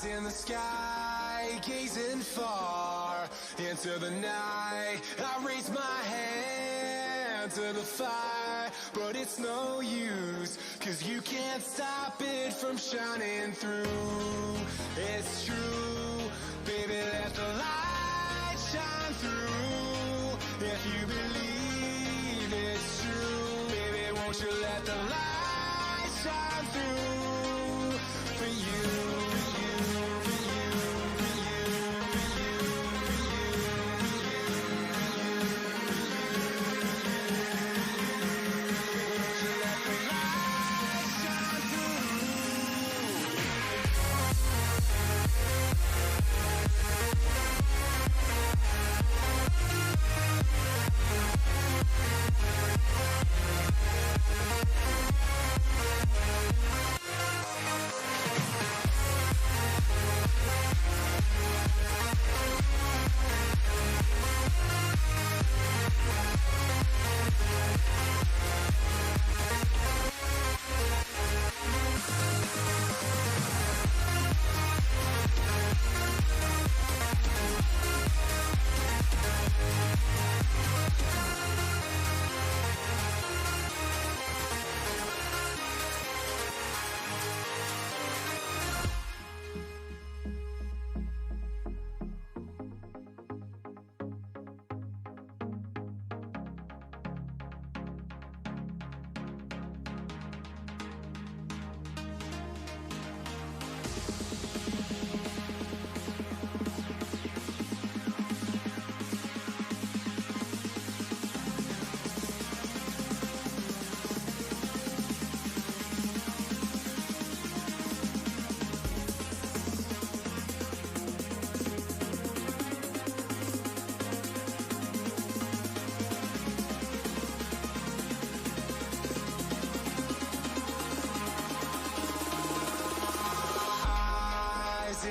in the sky, gazing far into the night. I raise my hand to the fire, but it's no use, 'cause you can't stop it from shining through. It's true, baby, let the light shine through. If you believe it's true, baby, won't you let the light shine through for you.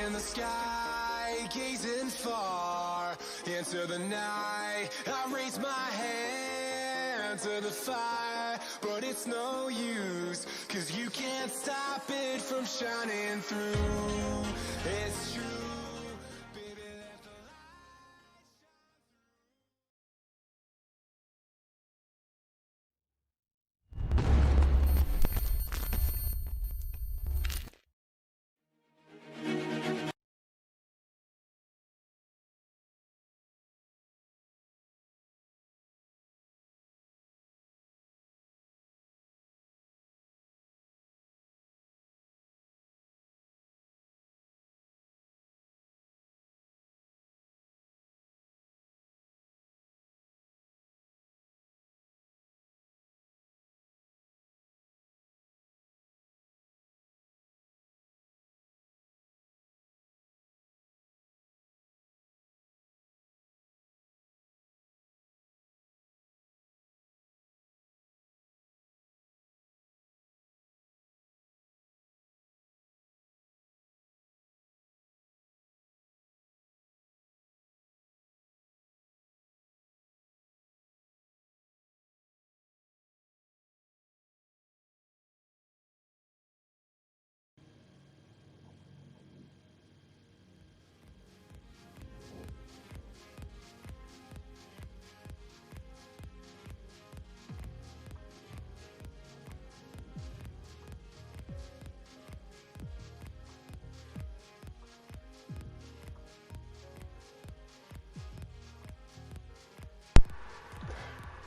In the sky, gazing far into the night. I raise my hand to the fire, but it's no use, 'cause you can't stop it from shining through. It's true.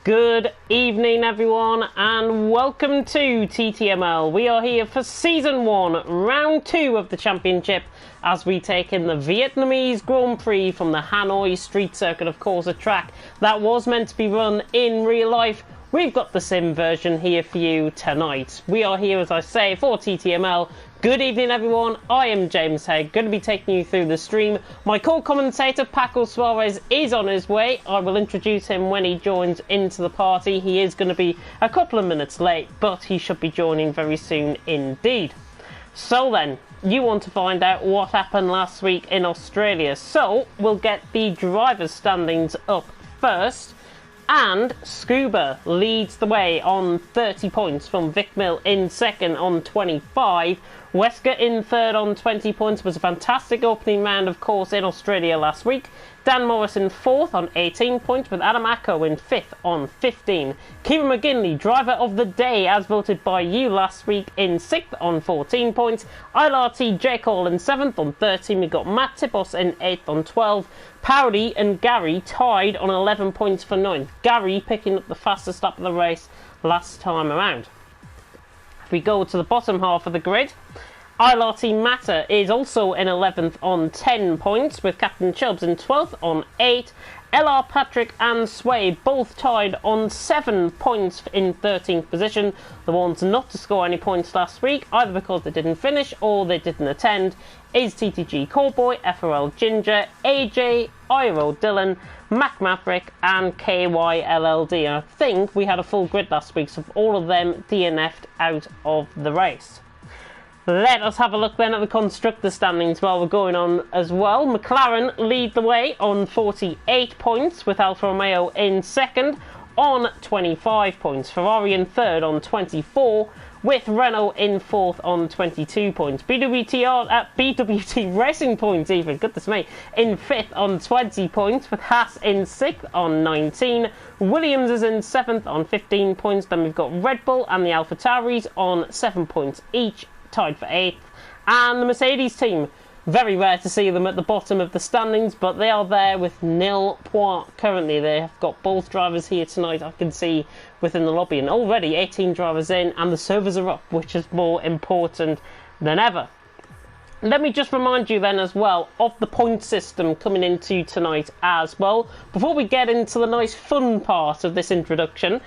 Good evening everyone and welcome to TTML. We are here for Season 1, Round 2 of the Championship as we take in the Vietnamese Grand Prix from the Hanoi Street Circuit, of course a track that was meant to be run in real life. We've got the sim version here for you tonight. We are here, as I say, for TTML. Good evening everyone, I am James Haig, going to be taking you through the stream. My co-commentator Paco Suarez is on his way. I will introduce him when he joins into the party. He is going to be a couple of minutes late, but he should be joining very soon indeed. So then, you want to find out what happened last week in Australia. So, we'll get the driver's standings up first. And Scuba leads the way on 30 points from Vic Mill in second on 25. Wesker in third on 20 points. It was a fantastic opening round, of course, in Australia last week. Dan Morris in fourth on 18 points, with Adam Acko in fifth on 15. Kieran McGinley, driver of the day, as voted by you last week, in sixth on 14 points. ILRT Jake Hall in seventh on 13. We've got Matt Tipos in eighth on 12. Powdy and Gary tied on 11 points for ninth. Gary picking up the fastest lap of the race last time around. If we go to the bottom half of the grid, ILRT Matter is also in 11th on 10 points, with Captain Chubbs in 12th on 8. LR Patrick and Sway both tied on 7 points in 13th position. The ones not to score any points last week, either because they didn't finish or they didn't attend, is TTG Callboy, FRL Ginger, AJ, IRO Dylan, Mac Maverick and KYLLD. And I think we had a full grid last week, so all of them DNF'd out of the race. Let us have a look then at the constructor standings while we're going on as well. McLaren lead the way on 48 points, with Alfa Romeo in second on 25 points. Ferrari in third on 24, with Renault in fourth on 22 points. BWT Racing Points even, goodness me, in fifth on 20 points, with Haas in sixth on 19. Williams is in seventh on 15 points. Then we've got Red Bull and the AlphaTauris on 7 points each, tied for 8th, and the Mercedes team, very rare to see them at the bottom of the standings, but they are there with 0 points currently. They have got both drivers here tonight, I can see within the lobby, and already 18 drivers in, and the servers are up, which is more important than ever. Let me just remind you then as well of the point system coming into tonight as well, before we get into the nice fun part of this introduction.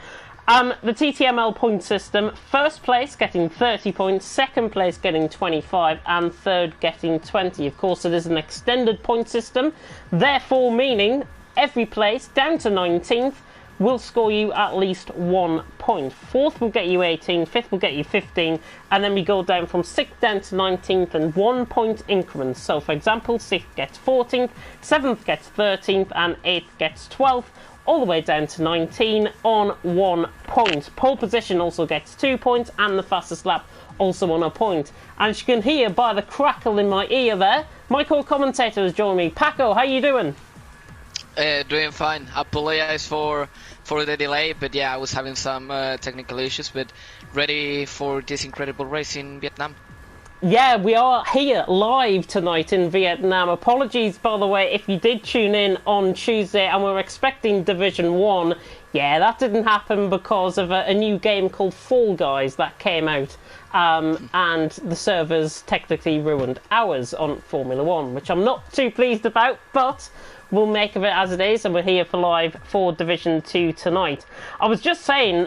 The TTML point system, first place getting 30 points, second place getting 25, and third getting 20. Of course, it is an extended point system, therefore meaning every place down to 19th will score you at least 1 point. Fourth will get you 18, fifth will get you 15, and then we go down from 6th down to 19th in 1 point increments. So, for example, 6th gets 14th, 7th gets 13th, and 8th gets 12th. All the way down to 19 on 1 point. Pole position also gets 2 points, and the fastest lap also on a point. And as you can hear by the crackle in my ear there, my co-commentator has joined me. Paco, how you doing? Doing fine. Apologize for the delay, but yeah, I was having some technical issues, but ready for this incredible race in Vietnam. Yeah, we are here live tonight in Vietnam. Apologies, by the way, if you did tune in on Tuesday and we're expecting Division 1. Yeah, that didn't happen because of a new game called Fall Guys that came out. And the servers technically ruined ours on Formula 1, which I'm not too pleased about, but we'll make of it as it is, and we're here for live for Division 2 tonight. I was just saying,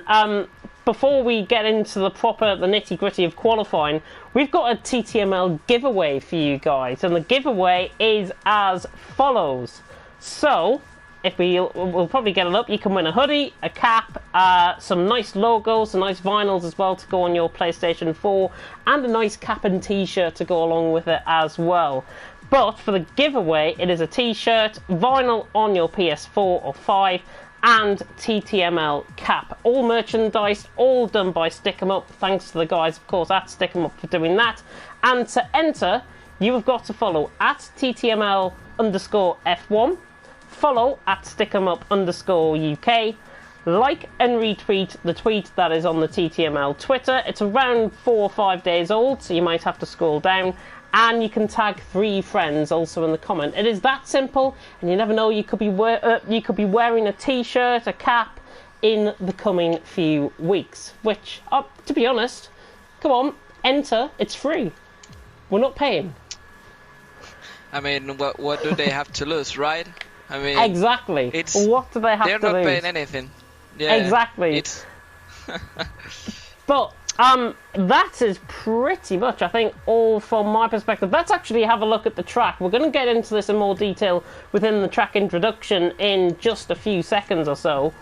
before we get into the nitty-gritty of qualifying, we've got a TTML giveaway for you guys, and the giveaway is as follows. So, we'll probably get it up, you can win a hoodie, a cap, some nice logos, some nice vinyls as well to go on your PlayStation 4, and a nice cap and t-shirt to go along with it as well. But for the giveaway, it is a t-shirt, vinyl on your PS4 or 5, and TTML cap. All merchandise, all done by Stick 'em Up. Thanks to the guys, of course, at Stick 'em Up for doing that. And to enter, you have got to follow at TTML_F1, follow at Stick 'em Up_UK, like and retweet the tweet that is on the TTML Twitter. It's around 4 or 5 days old, so you might have to scroll down. And you can tag 3 friends also in the comment. It is that simple, and you never know, you could be wearing a t-shirt, a cap in the coming few weeks. Which, to be honest, come on, enter. It's free. We're not paying. I mean, what do they have to lose, right? I mean, exactly. What do they have to lose? They're not paying anything. Yeah, exactly. But that is pretty much, I think, all from my perspective. Let's actually have a look at the track. We're going to get into this in more detail within the track introduction in just a few seconds or so.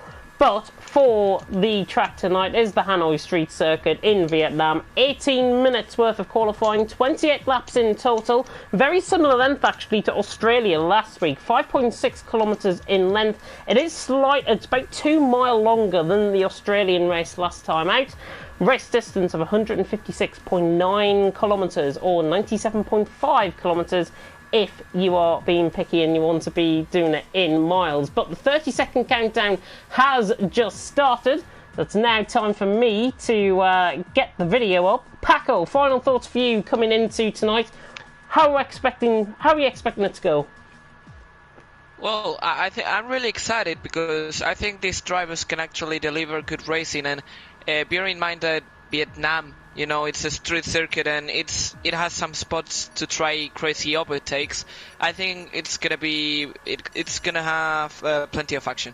But for the track tonight is the Hanoi Street Circuit in Vietnam. 18 minutes worth of qualifying, 28 laps in total. Very similar length actually to Australia last week, 5.6 kilometres in length. It is slight, it's about 2 miles longer than the Australian race last time out. Race distance of 156.9 kilometres or 97.5 kilometres if you are being picky and you want to be doing it in miles. But the 30-second countdown has just started. So it's now time for me to get the video up. Paco, final thoughts for you coming into tonight. How are you expecting it to go? Well, I'm really excited because I think these drivers can actually deliver good racing, and bear in mind that Vietnam, you know, it's a street circuit and it has some spots to try crazy overtakes. I think it's gonna have plenty of action.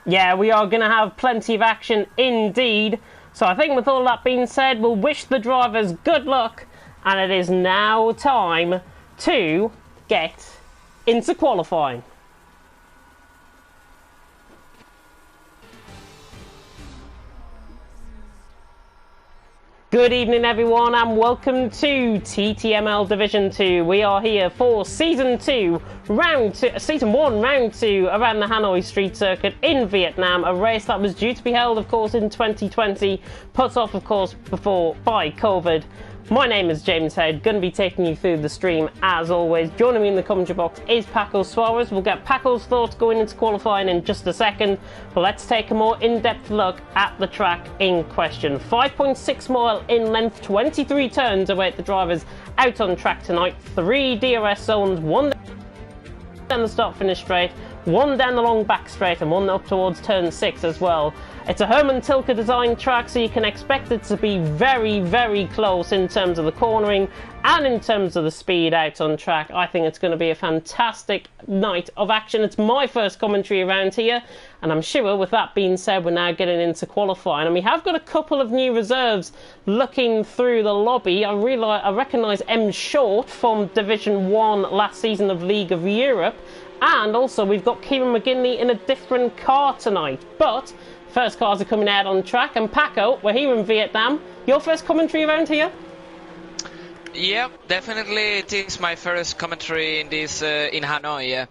Yeah, we are gonna have plenty of action indeed. So I think with all that being said, we'll wish the drivers good luck, and it is now time to get into qualifying. Good evening everyone and welcome to TTML Division 2. We are here for Season 1, Round 2 around the Hanoi Street Circuit in Vietnam, a race that was due to be held of course in 2020, put off of course by COVID. My name is James Head, going to be taking you through the stream as always. Joining me in the commentary box is Paco Suarez. We'll get Paco's thoughts going into qualifying in just a second, but let's take a more in-depth look at the track in question. 5.6 mile in length, 23 turns await the drivers out on track tonight. 3 DRS zones, 1 down the start-finish straight, 1 down the long back straight, and 1 up towards turn 6 as well. It's a Herman Tilke design track, so you can expect it to be very, very close in terms of the cornering and in terms of the speed out on track. I think it's going to be a fantastic night of action. It's my first commentary around here, and I'm sure with that being said, we're now getting into qualifying. And we have got a couple of new reserves looking through the lobby. I recognise M. Short from Division 1 last season of League of Europe. And also we've got Kieran McGinley in a different car tonight. But first cars are coming out on track, and Paco, we're here in Vietnam. Your first commentary around here? Yeah, definitely it is my first commentary in this in Hanoi, yeah.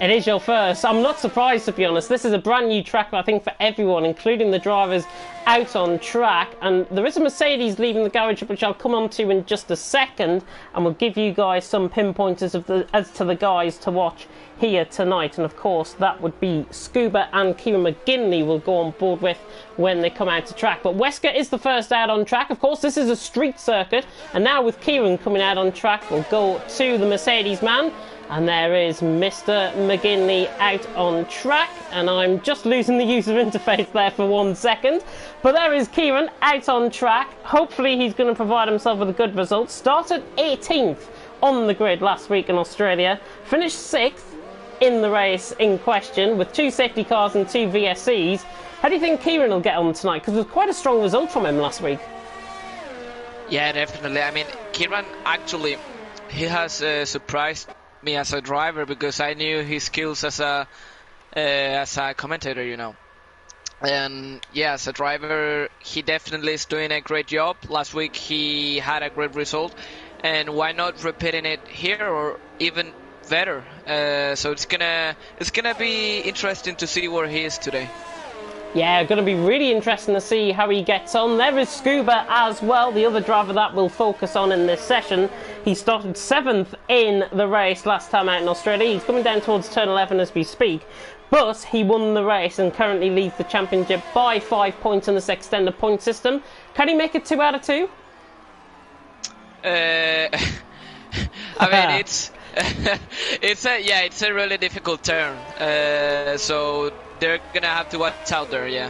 It is your first. I'm not surprised, to be honest. This is a brand new track, I think, for everyone, including the drivers out on track. And there is a Mercedes leaving the garage, which I'll come on to in just a second, and we'll give you guys some pinpointers as to the guys to watch here tonight. And of course, that would be Scuba and Kieran McGinley will go on board with when they come out to track. But Wesker is the first out on track. Of course, this is a street circuit, and now with Kieran coming out on track, we'll go to the Mercedes man. And there is Mr. McGinley out on track, and I'm just losing the user interface there for 1 second. But there is Kieran out on track. Hopefully he's going to provide himself with a good result. Started 18th on the grid last week in Australia. Finished 6th in the race in question with 2 safety cars and 2 VSCs. How do you think Kieran will get on tonight? Because it was quite a strong result from him last week. Yeah, definitely. I mean, Kieran actually, he has surprised me as a driver because I knew his skills as a commentator, you know. And yeah, as a driver, he definitely is doing a great job. Last week he had a great result, and why not repeating it here or even better? So it's gonna be interesting to see where he is today. Yeah, going to be really interesting to see how he gets on. There is Scuba as well, the other driver that we'll focus on in this session. He started 7th in the race last time out in Australia. He's coming down towards turn 11 as we speak. But he won the race and currently leads the championship by 5 points in this extended point system. Can he make it 2 out of 2? I mean, it's a really difficult turn. So they're gonna have to watch out there, yeah.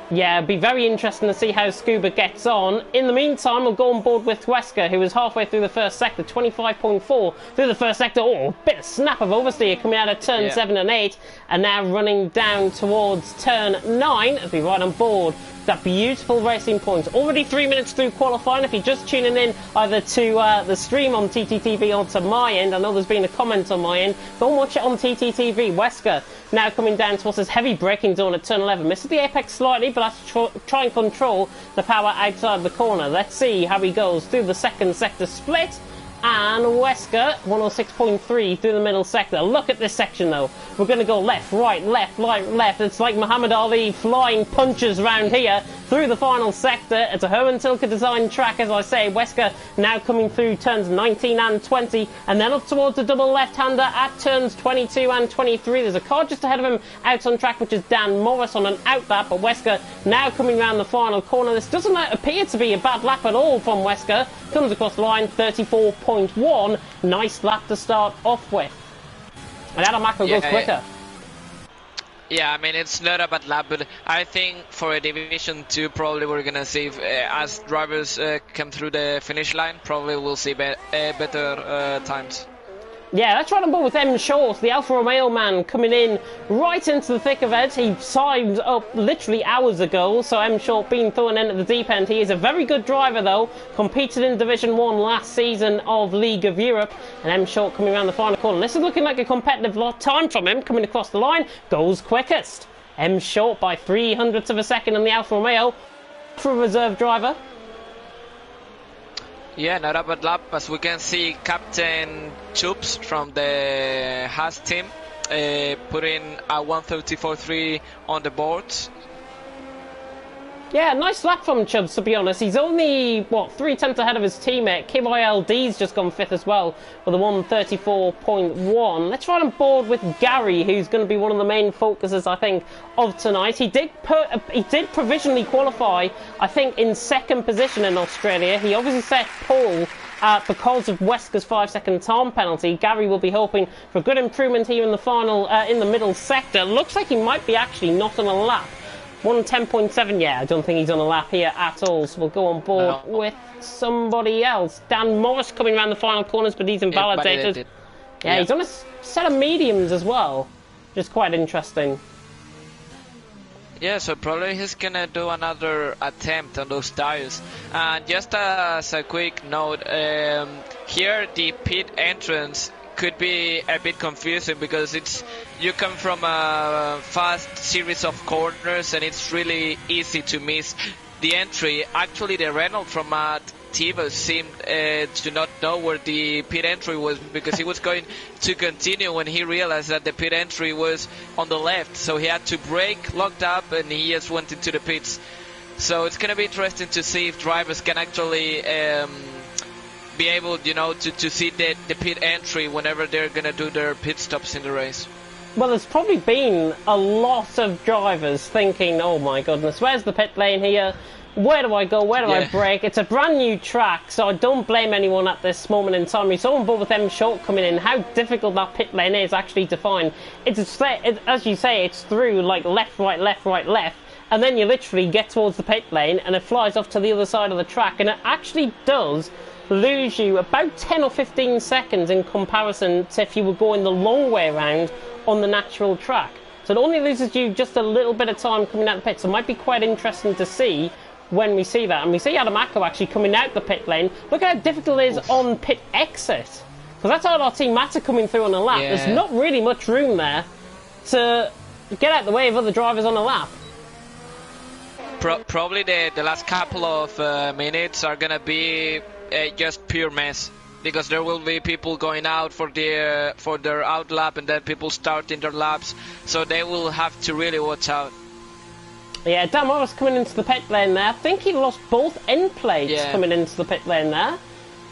Yeah, it'd be very interesting to see how Scuba gets on. In the meantime, we'll go on board with Wesker, who was halfway through the first sector, 25.4 through the first sector. Oh, a bit of snap of oversteer coming out of turn 7 and 8, and now running down towards turn 9 as we ride on board. That beautiful racing point. Already 3 minutes through qualifying. If you're just tuning in either to the stream on TTTV or to my end, I know there's been a comment on my end, go and watch it on TTTV. Wesker now coming down towards this heavy braking zone at turn 11. Misses the apex slightly, but has to try and control the power outside the corner. Let's see how he goes through the second sector split. And Wesker, 106.3 through the middle sector. Look at this section though. We're going to go left, right, left, right, left. It's like Muhammad Ali flying punches around here through the final sector. It's a Herman Tilke designed track, as I say. Wesker now coming through turns 19 and 20, and then up towards the double left-hander at turns 22 and 23. There's a car just ahead of him out on track, which is Dan Morris on an out lap, but Wesker now coming around the final corner. This doesn't appear to be a bad lap at all from Wesker. Comes across the line, 34.1. Nice lap to start off with. And Adamako goes quicker. Yeah, I mean, it's not a bad lap, but I think for a Division 2, probably we're going to see, as drivers come through the finish line, probably we'll see better times. Yeah, let's run on board with M. Short, the Alfa Romeo man, coming in right into the thick of it. He signed up literally hours ago, so M. Short being thrown in at the deep end. He is a very good driver, though. Competed in Division 1 last season of League of Europe. And M. Short coming around the final corner. This is looking like a competitive time from him, coming across the line. Goes quickest. M. Short by 300ths of a second in the Alfa Romeo for a reserve driver. Yeah, not a bad lap, as we can see Captain Chubbs from the Haas team putting a 134.3 on the board. Yeah, nice lap from Chubbs, to be honest. He's only, 3 tenths ahead of his teammate. KYLD's just gone 5th as well with a 134.1. Let's ride on board with Gary, who's going to be one of the main focuses, I think, of tonight. He did provisionally qualify, I think, in 2nd position in Australia. He obviously set pole because of Wesker's 5-second time penalty. Gary will be hoping for a good improvement here in the final, in the middle sector. Looks like he might be actually not on a lap. 110.7, yeah, I don't think he's on a lap here at all, so we'll go on board with somebody else. Dan Morris coming around the final corners, but he's invalidated. Yeah, he's on a set of mediums as well, which is quite interesting. Yeah, so probably he's gonna do another attempt on those tires. And just as a quick note, here the pit entrance could be a bit confusing because you come from a fast series of corners and it's really easy to miss the entry. Actually, the Renault from Tivo seemed to not know where the pit entry was because he was going to continue when he realized that the pit entry was on the left. So he had to brake, locked up, and he just went into the pits. So it's going to be interesting to see if drivers can actually be able, to see the pit entry whenever they're going to do their pit stops in the race. Well, there's probably been a lot of drivers thinking, oh my goodness, where's the pit lane here? Where do I go? Where do I brake? It's a brand new track, so I don't blame anyone at this moment in time. We saw on board with M. Short coming in, how difficult that pit lane is actually to find. As you say, it's through like left, right, left, right, left, and then you literally get towards the pit lane and it flies off to the other side of the track, and it actually does lose you about 10 or 15 seconds in comparison to if you were going the long way around on the natural track. So it only loses you just a little bit of time coming out the pit, so it might be quite interesting to see when we see that. And we see Adamako actually coming out the pit lane. Look how difficult it is on pit exit, because that's how our team Mata coming through on a lap. There's not really much room there to get out the way of other drivers on a lap. Probably the last couple of minutes are gonna be just pure mess, because there will be people going out for their out lap and then people starting their laps, so they will have to really watch out. Yeah, Dan Morris coming into the pit lane there. I think he lost both end plates coming into the pit lane there.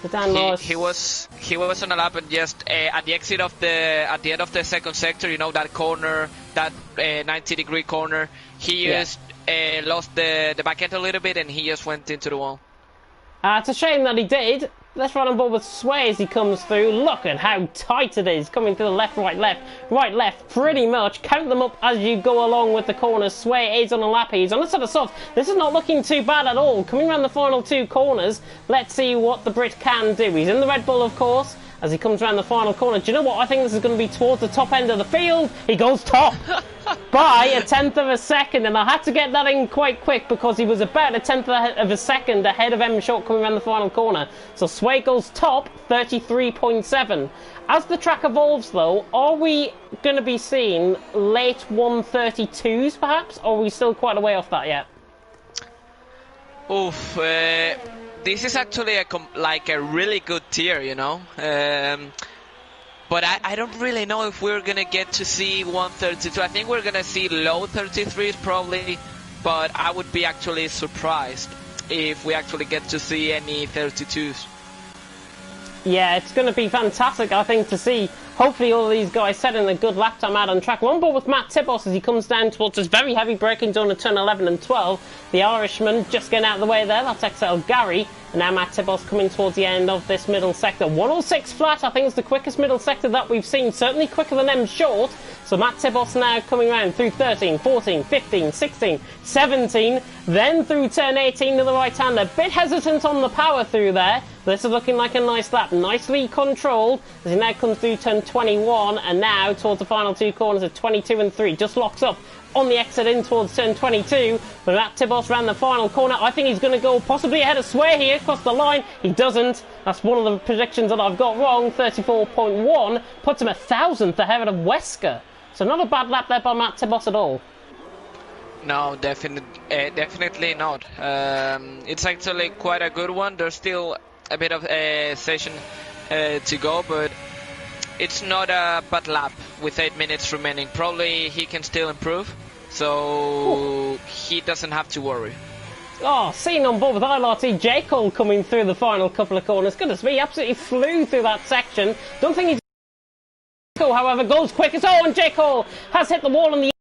So Dan Morris, he was on a lap, and just at the exit of at the end of the second sector, that corner, that 90-degree corner, he just lost the back end a little bit and he just went into the wall. It's a shame that he did. Let's run on board with Sway as he comes through. Look at how tight it is, coming through the left, right, left, pretty much. Count them up as you go along with the corners. Sway is on a lap, he's on a set of softs. This is not looking too bad at all. Coming around the final 2 corners, let's see what the Brit can do. He's in the Red Bull, of course, as he comes around the final corner. Do you know what? I think this is going to be towards the top end of the field. He goes top by a tenth of a second, and I had to get that in quite quick because he was about a tenth of a second ahead of M Short coming around the final corner. So Sway goes top, 33.7. As the track evolves, though, are we going to be seeing late 132s, perhaps? Or are we still quite a way off that yet? Oof, this is actually like a really good tier, you know. But I don't really know if we're going to get to see 132. I think we're going to see low 33s probably, but I would be actually surprised if we actually get to see any 32s. Yeah, it's going to be fantastic, I think, to see hopefully all of these guys setting a good lap time out on track. One ball with Matt Tibos as he comes down towards this very heavy braking zone of turn 11 and 12. The Irishman just getting out of the way there. That's XL Gary. And now Matt Tibos coming towards the end of this middle sector. 106 flat, I think, is the quickest middle sector that we've seen. Certainly quicker than M Short. So Matt Tibos now coming around through 13, 14, 15, 16, 17. Then through turn 18 to the right-hand. A bit hesitant on the power through there. This is looking like a nice lap. Nicely controlled as he now comes through turn 21. And now towards the final two corners of 22 and 3. Just locks up on the exit in towards turn 22, but Matt Tibos ran the final corner. I think he's going to go possibly ahead of Sway here, across the line. He doesn't. That's one of the predictions that I've got wrong. 34.1 puts him 1,000th ahead of Wesker. So not a bad lap there by Matt Tibos at all. No, definitely not. It's actually quite a good one. There's still a bit of a session to go, but it's not a bad lap with 8 minutes remaining. Probably he can still improve, so he doesn't have to worry. Oh, seen on board with ILRT, J. Cole coming through the final couple of corners. Goodness me, he absolutely flew through that section. Don't think he's... However, goes quick as and J. Cole has hit the wall on the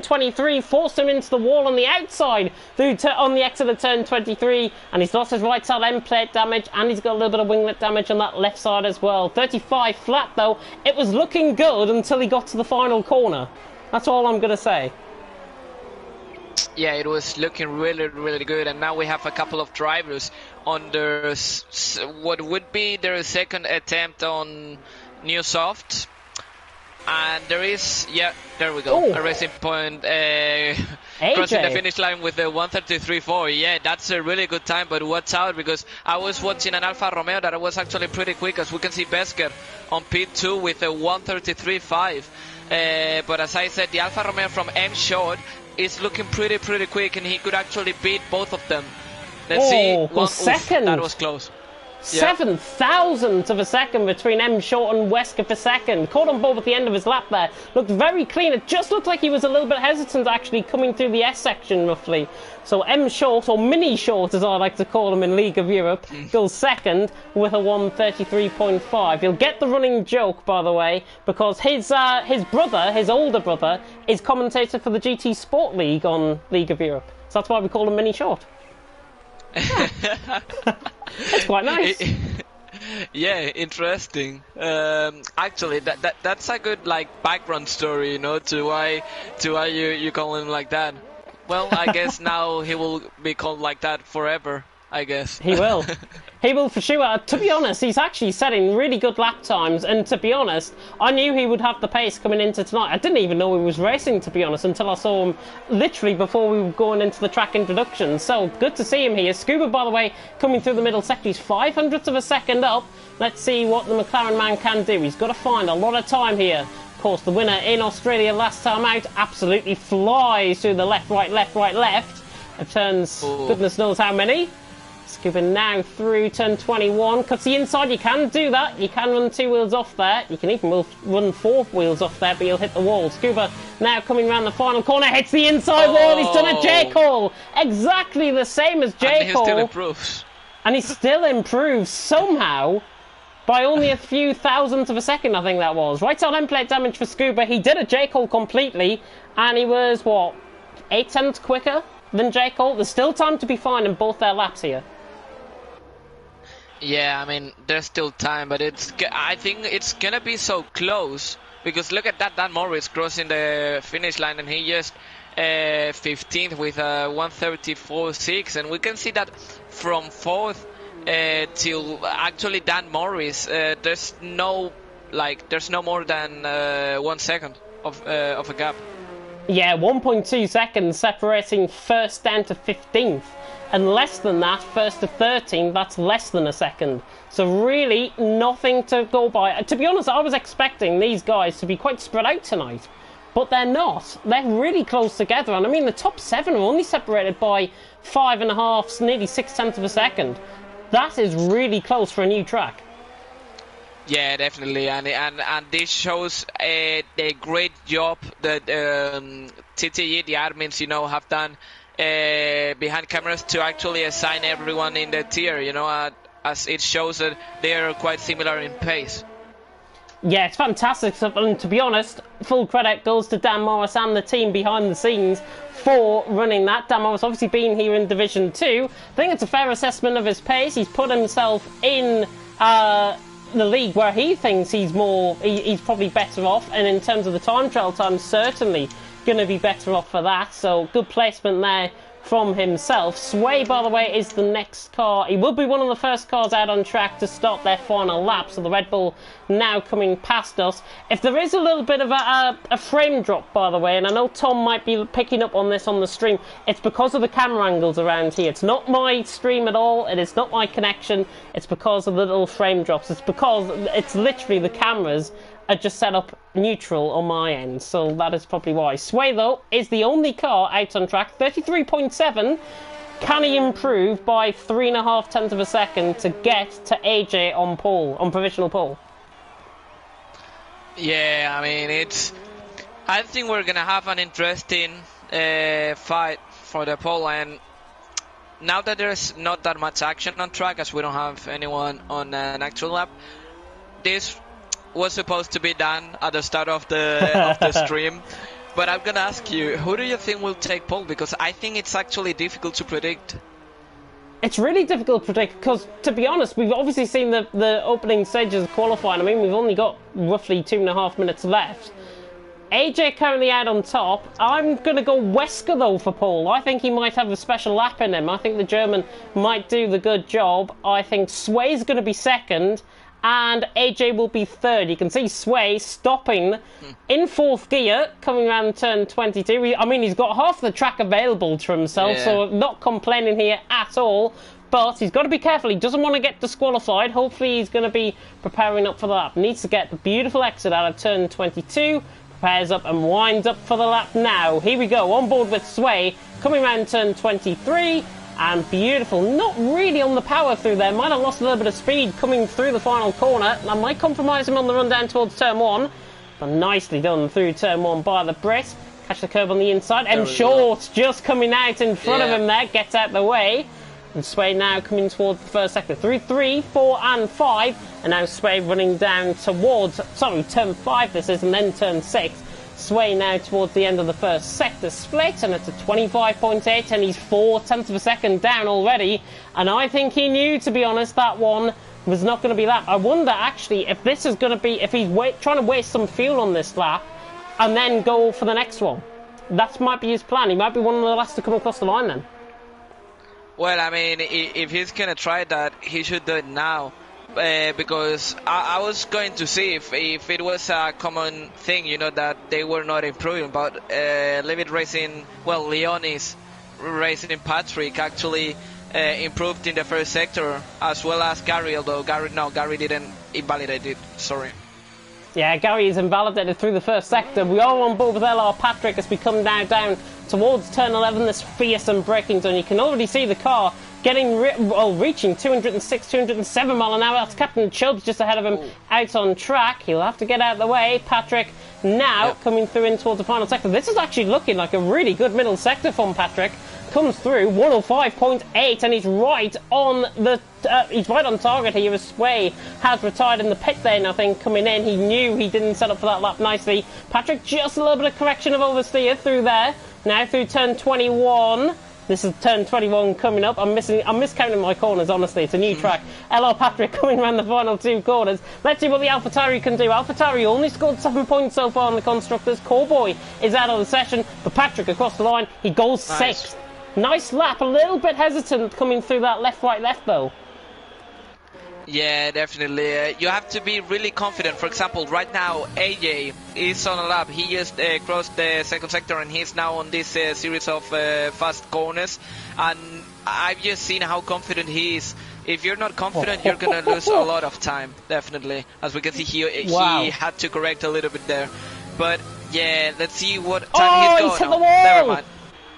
23, forced him into the wall on the outside through on the exit of turn 23, and he's lost his right side end plate damage, and he's got a little bit of winglet damage on that left side as well. 35 flat though. It was looking good until he got to the final corner. That's all I'm gonna say. Yeah, it was looking really good, and now we have a couple of drivers on their what would be their second attempt on new soft. And there is, yeah, there we go, a Racing Point crossing the finish line with the 133.4. Yeah, that's a really good time, but watch out, because I was watching an Alfa Romeo that was actually pretty quick, as we can see Besker on P2 with a 133.5. But as I said, the Alfa Romeo from M Short is looking pretty quick, and he could actually beat both of them. Let's see. Second. That was close. 7,000th of a second between M Short and Wesker for second. Caught on board at the end of his lap there. Looked very clean. It just looked like he was a little bit hesitant actually coming through the S section roughly. So M Short, or Mini Short as I like to call him in League of Europe, goes second with a 133.5. He'll get the running joke, by the way, because his brother, his older brother, is commentator for the GT Sport League on League of Europe. So that's why we call him Mini Short. Yeah. That's quite nice. Yeah, interesting. Actually, that's a good like background story, you know, to why you call him like that. Well, I guess now he will be called like that forever, I guess. He will. He will for sure. To be honest, he's actually setting really good lap times, and to be honest, I knew he would have the pace coming into tonight. I didn't even know he was racing, to be honest, until I saw him literally before we were going into the track introduction. So, good to see him here. Scuba, by the way, coming through the middle sector. He's 500th of a second up. Let's see what the McLaren man can do. He's got to find a lot of time here. Of course, the winner in Australia last time out absolutely flies through the left, right, left, right, left. It turns goodness knows how many. Scuba now through turn 21, cuts the inside. You can do that. You can run 2 wheels off there. You can even run 4 wheels off there, but you'll hit the wall. Scuba now coming around the final corner, hits the inside wall. He's done a J-Call. Exactly the same as J-Call. And he still improves. And he still improves somehow by only a few thousandths of a second, I think that was. Right side end plate damage for Scuba. He did a J-Call completely, and he was, what, 8 tenths quicker than J-Call? There's still time to be fine in both their laps here. Yeah, I mean, there's still time, but I think it's gonna be so close, because look at that, Dan Morris crossing the finish line, and he just 15th with a 134.6, and we can see that from 4th till actually Dan Morris. There's no more than 1 second of a gap. Yeah, 1.2 seconds separating first down to 15th. And less than that, first to 13th, that's less than a second. So really, nothing to go by. To be honest, I was expecting these guys to be quite spread out tonight. But they're not. They're really close together. And I mean, the top 7 are only separated by 5.5, nearly 0.6 of a second. That is really close for a new track. Yeah, definitely, and this shows a great job that TTE, the admins, have done behind cameras to actually assign everyone in the tier, as it shows that they are quite similar in pace. Yeah, it's fantastic stuff, and to be honest, full credit goes to Dan Morris and the team behind the scenes for running that. Dan Morris obviously been here in Division 2. I think it's a fair assessment of his pace. He's put himself in the league where he thinks he's probably better off, and in terms of the time trial time, certainly going to be better off for that. So good placement there from himself. Sway, by the way, is the next car. He will be one of the first cars out on track to start their final lap. So the Red Bull now coming past us. If there is a little bit of a frame drop, by the way, and I know Tom might be picking up on this on the stream, it's because of the camera angles around here. It's not my stream at all. It is not my connection. It's because of the little frame drops. It's because it's literally the cameras are just set up neutral on my end, so that is probably why. Sway, though, is the only car out on track, 33.7. Can he improve by 3.5 tenths of a second to get to AJ on pole, on provisional pole? Yeah, I mean, I think we're gonna have an interesting fight for the pole, and now that there's not that much action on track, as we don't have anyone on an actual lap, this was supposed to be done at the start of the stream, but I'm gonna ask you, who do you think will take pole? Because I think it's actually difficult to predict. It's really difficult to predict because, to be honest, we've obviously seen the opening stages of qualifying. I mean, we've only got roughly 2.5 minutes left. AJ currently out on top. I'm going to go Wesker, though, for pole. I think he might have a special lap in him. I think the German might do the good job. I think Sway's going to be second, and AJ will be third. You can see Sway stopping in 4th gear, coming around turn 22. I mean, he's got half the track available to himself, so not complaining here at all. But he's got to be careful. He doesn't want to get disqualified. Hopefully he's going to be preparing up for the lap. Needs to get the beautiful exit out of turn 22. Prepares up and winds up for the lap now. Here we go, on board with Sway, coming around turn 23. And beautiful, not really on the power through there. Might have lost a little bit of speed coming through the final corner. That might compromise him on the run down towards turn 1. But nicely done through turn 1 by the Brit. Catch the curve on the inside. M Short just coming out in front of him there. Gets out the way. And Sway now coming towards the first sector. Through 3, 4 and 5. And now Sway running down towards, turn 5 this is, and then turn 6. Sway now towards the end of the first sector split, and it's a 25.8, and he's 4 tenths of a second down already. And I think he knew, to be honest, that one was not going to be that. I wonder actually if this is going to be, if he's trying to waste some fuel on this lap and then go for the next one. That might be his plan. He might be one of the last to come across the line then. Well, I mean, if he's going to try that, he should do it now. Because I was going to see if it was a common thing, that they were not improving, but Levitt Racing, Leonis Racing Patrick actually improved in the first sector, as well as Gary, although Gary didn't invalidate it, sorry. Yeah, Gary is invalidated through the first sector. We are on board with LR Patrick as we come now down towards turn 11, this fearsome braking zone. You can already see the car getting reaching 206, 207 mile an hour. That's Captain Chubbs just ahead of him out on track. He'll have to get out of the way. Patrick now coming through in towards the final sector. This is actually looking like a really good middle sector from Patrick. Comes through 105.8, and he's right on target here as Sway has retired in the pit lane. I think coming in, he knew he didn't set up for that lap nicely. Patrick, just a little bit of correction of oversteer through there. Now through turn 21. This is turn 21 coming up. I'm miscounting my corners, honestly. It's a new track. LR Patrick coming around the final 2 corners. Let's see what the AlphaTauri can do. AlphaTauri only scored 7 points so far on the Constructors. Cowboy is out of the session, but Patrick across the line, he goes 6th. Nice lap, a little bit hesitant coming through that left, right, left though. Yeah, definitely. You have to be really confident. For example, right now, AJ is on a lap. He just crossed the second sector and he's now on this series of fast corners. And I've just seen how confident he is. If you're not confident, you're going to lose a lot of time, definitely. As we can see, he had to correct a little bit there. But yeah, let's see what time he's going. He's hit the wall! Never mind.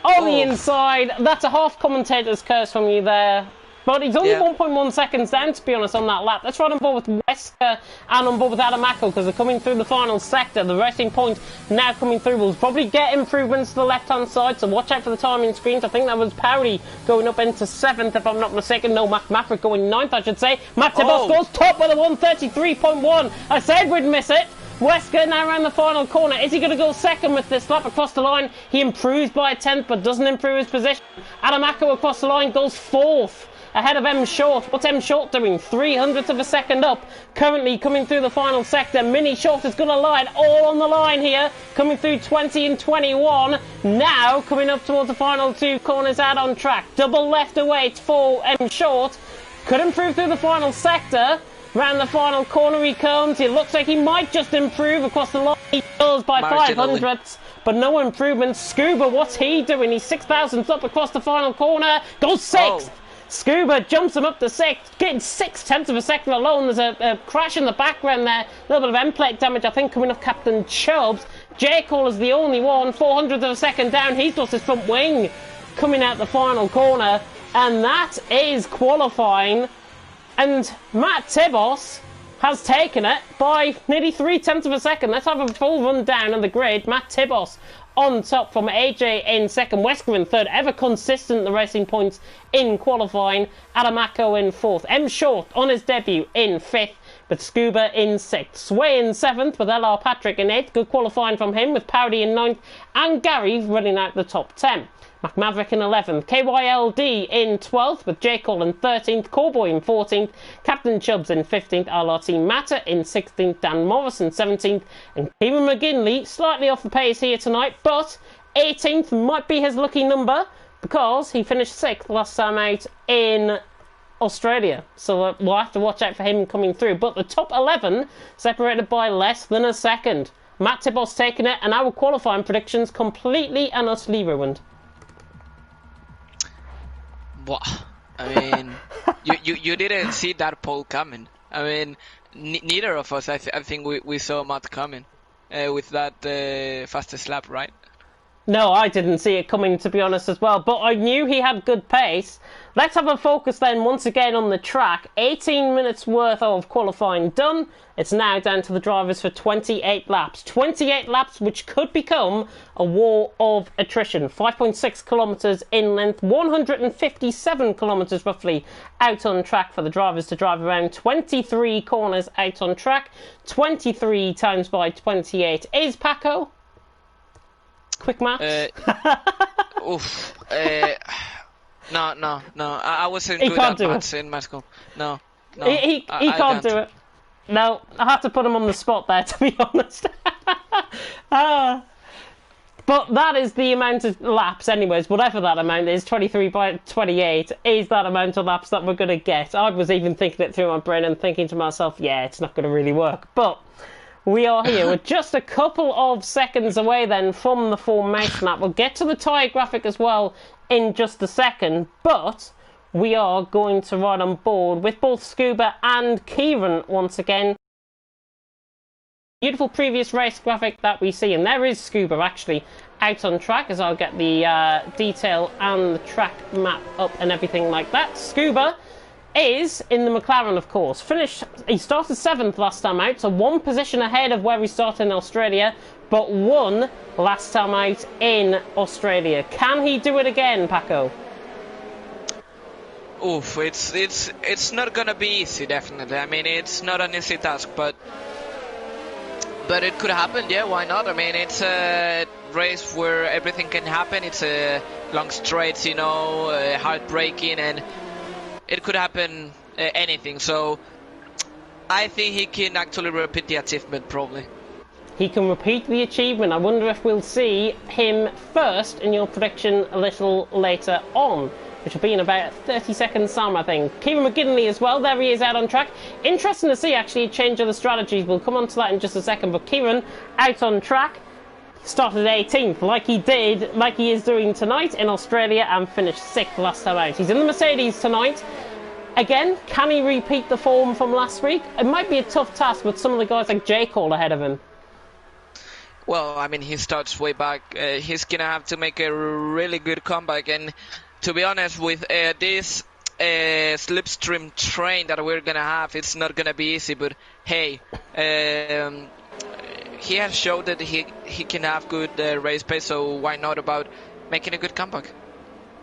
On the inside. That's a half commentator's curse from you there. But he's only 1.1 seconds down, to be honest, on that lap. Let's run on board with Wesker and on board with Adamako because they're coming through the final sector. The racing point now coming through. We'll probably get improvements to the left-hand side, so watch out for the timing screens. I think that was Powdy going up into 7th, if I'm not mistaken. No, Mac Maverick going 9th, I should say. Matt Tibos goes top with a 133.1. I said we'd miss it. Wesker now around the final corner. Is he going to go second with this lap across the line? He improves by a 10th, but doesn't improve his position. Adamako across the line goes 4th. Ahead of M Short. What's M Short doing? 300th of a second up. Currently coming through the final sector. Mini Short is going to line all on the line here. Coming through 20 and 21. Now coming up towards the final 2 corners out on track. Double left away for M Short. Could improve through the final sector. Round the final corner he comes. It looks like he might just improve across the line. He does by 500ths. But no improvement. Scuba, what's he doing? He's 6,000th up across the final corner. Goes 6th. Scuba jumps him up to 6th, getting 6/10 of a second alone. There's a crash in the background there, a little bit of end plate damage, I think, coming off Captain Chubbs. J. Cole is the only one, 400th of a second down. He's lost his front wing coming out the final corner, and that is qualifying. And Matt Tibos has taken it by nearly 3/10 of a second. Let's have a full rundown of the grid. Matt Tibos on top from AJ in second, Wesker in third, ever consistent the racing points in qualifying, Adamako in 4th, M Short on his debut in 5th, but Scuba in 6th, Sway in 7th with LR Patrick in 8th, good qualifying from him with Powdy in 9th, and Gary running out the top 10. Mac Maverick in 11th, KYLD in 12th with J. Cole in 13th, Cowboy in 14th, Captain Chubbs in 15th, LRT Matter in 16th, Dan Morris in 17th, and Kieran McGinley slightly off the pace here tonight, but 18th might be his lucky number because he finished 6th last time out in Australia. So we'll have to watch out for him coming through. But the top 11 separated by less than a second. Matt Tibos taking it, and our qualifying predictions completely and utterly ruined. What? I mean, you didn't see that pole coming. I mean, neither of us. I think we saw Matt coming with that fastest lap, right? No, I didn't see it coming, to be honest, as well. But I knew he had good pace. Let's have a focus then once again on the track. 18 minutes worth of qualifying done. It's now down to the drivers for 28 laps. 28 laps, which could become a war of attrition. 5.6 kilometres in length, 157 kilometres roughly out on track for the drivers to drive around. 23 corners out on track. 23 times by 28 is Paco. Quick maths. Oof. No. I wasn't good at maths in my school. No. He can't do it. No, I have to put him on the spot there, to be honest. But that is the amount of laps anyways, whatever that amount is, 23 by 28, is that amount of laps that we're going to get. I was even thinking it through my brain and thinking to myself, yeah, it's not going to really work. But we are here. We're just a couple of seconds away then from the formation lap. We'll get to the tyre graphic as well in just a second, but we are going to ride on board with both Scuba and Kieran once again. Beautiful previous race graphic that we see, and there is Scuba actually out on track, as I'll get the detail and the track map up and everything like that. Scuba is in the McLaren, of course. He started 7th last time out, so 1 position ahead of where he started in Australia, but 1 last time out in Australia. Can he do it again, Paco? Oof, it's not gonna be easy, definitely. I mean, it's not an easy task, but it could happen. Yeah, why not? I mean, it's a race where everything can happen. It's a long straight, you know, heartbreaking, and it could happen anything. So I think he can actually repeat the achievement, probably. He can repeat the achievement. I wonder if we'll see him first in your prediction a little later on. which will be in about 30 seconds time, I think. Kieran McGinley as well, there he is out on track. Interesting to see, actually, a change of the strategies. We'll come on to that in just a second, but Kieran out on track. Started 18th, like he is doing tonight in Australia, and finished 6th last time out. He's in the Mercedes tonight. Again, can he repeat the form from last week? It might be a tough task with some of the guys like J. Cole ahead of him. Well, I mean, he starts way back. He's going to have to make a really good comeback. And to be honest, with this slipstream train that we're going to have, it's not going to be easy. But hey, he has showed that he can have good race pace, so why not about making a good comeback?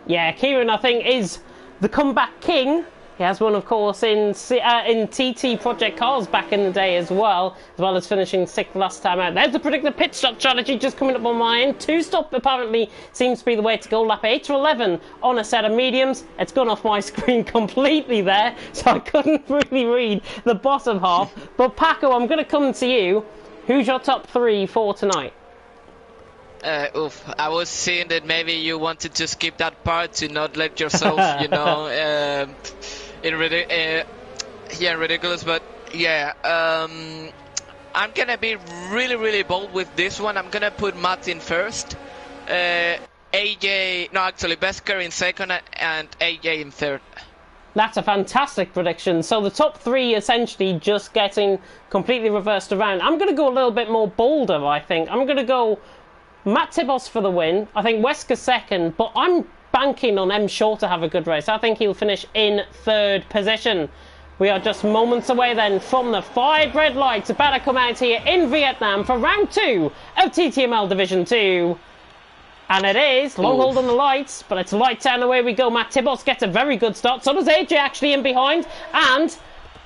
Yeah, Kieran, I think, is the comeback king. He has won, of course, in TT Project Cars back in the day as well as finishing 6th last time out. There's the predicted pit stop strategy just coming up on my end. 2-stop apparently seems to be the way to go. Lap 8 to 11 on a set of mediums. It's gone off my screen completely there, so I couldn't really read the bottom half. But Paco, I'm going to come to you. Who's your top 3 for tonight? I was seeing that maybe you wanted to skip that part to not let yourself, you know, ridiculous. But yeah, I'm gonna be really bold with this one. I'm gonna put Matt in first, Besker in second, and AJ in third. That's a fantastic prediction. So the top 3 essentially just getting completely reversed around. I'm going to go a little bit more bolder, I think. I'm going to go Matt Tibos for the win. I think Wesker second, but I'm banking on M. Shaw to have a good race. I think he'll finish in 3rd position. We are just moments away then from the 5 red lights about to come out here in Vietnam for round 2 of TTML Division 2. And it is long hold on the lights, but it's lights out and away we go. Matt Tibos gets a very good start. So does AJ actually in behind. And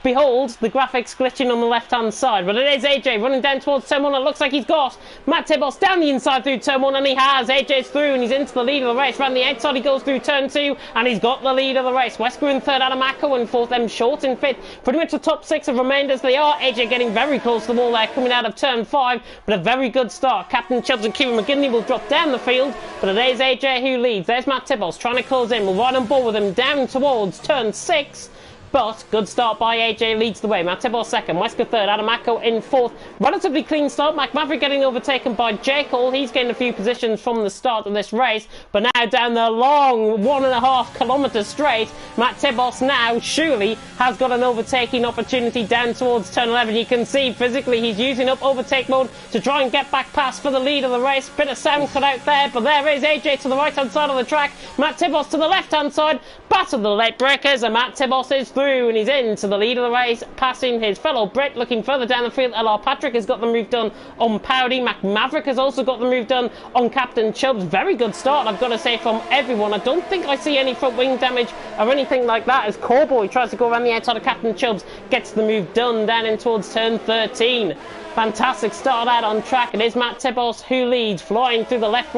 behold, the graphics glitching on the left-hand side. But it is AJ running down towards turn 1. It looks like he's got Matt Tibos down the inside through turn 1, and he has. AJ's through, and he's into the lead of the race. Round the outside, he goes through turn 2, and he's got the lead of the race. Wesker in 3rd, Adamako in 4th, M. Short in 5th. Pretty much the top 6 have remained as they are. AJ getting very close to the wall there, coming out of turn 5, but a very good start. Captain Chubbs and Kieran McGinley will drop down the field, but it is AJ who leads. There's Matt Tibos trying to close in. We're right on board with him down towards turn 6. But good start by AJ leads the way. Matt Tibos second, Wesker third, Adamako in 4th. Relatively clean start. Mac Maverick getting overtaken by J. Cole. He's gained a few positions from the start of this race. But now down the long 1.5 kilometres straight, Matt Tibos now surely has got an overtaking opportunity down towards turn 11. You can see physically he's using up overtake mode to try and get back past for the lead of the race. Bit of sound cut out there, but there is AJ to the right hand side of the track. Matt Tibos to the left hand side. Battle the late breakers, and Matt Tibos is through, and he's into the lead of the race, passing his fellow Brit. Looking further down the field, LR Patrick has got the move done on Powdy. Mac Maverick has also got the move done on Captain Chubbs. Very good start, I've got to say, from everyone. I don't think I see any front wing damage or anything like that as Cowboy tries to go around the outside of Captain Chubbs, gets the move done down in towards turn 13. Fantastic start out on track. It is Matt Tibos who leads, flying through the left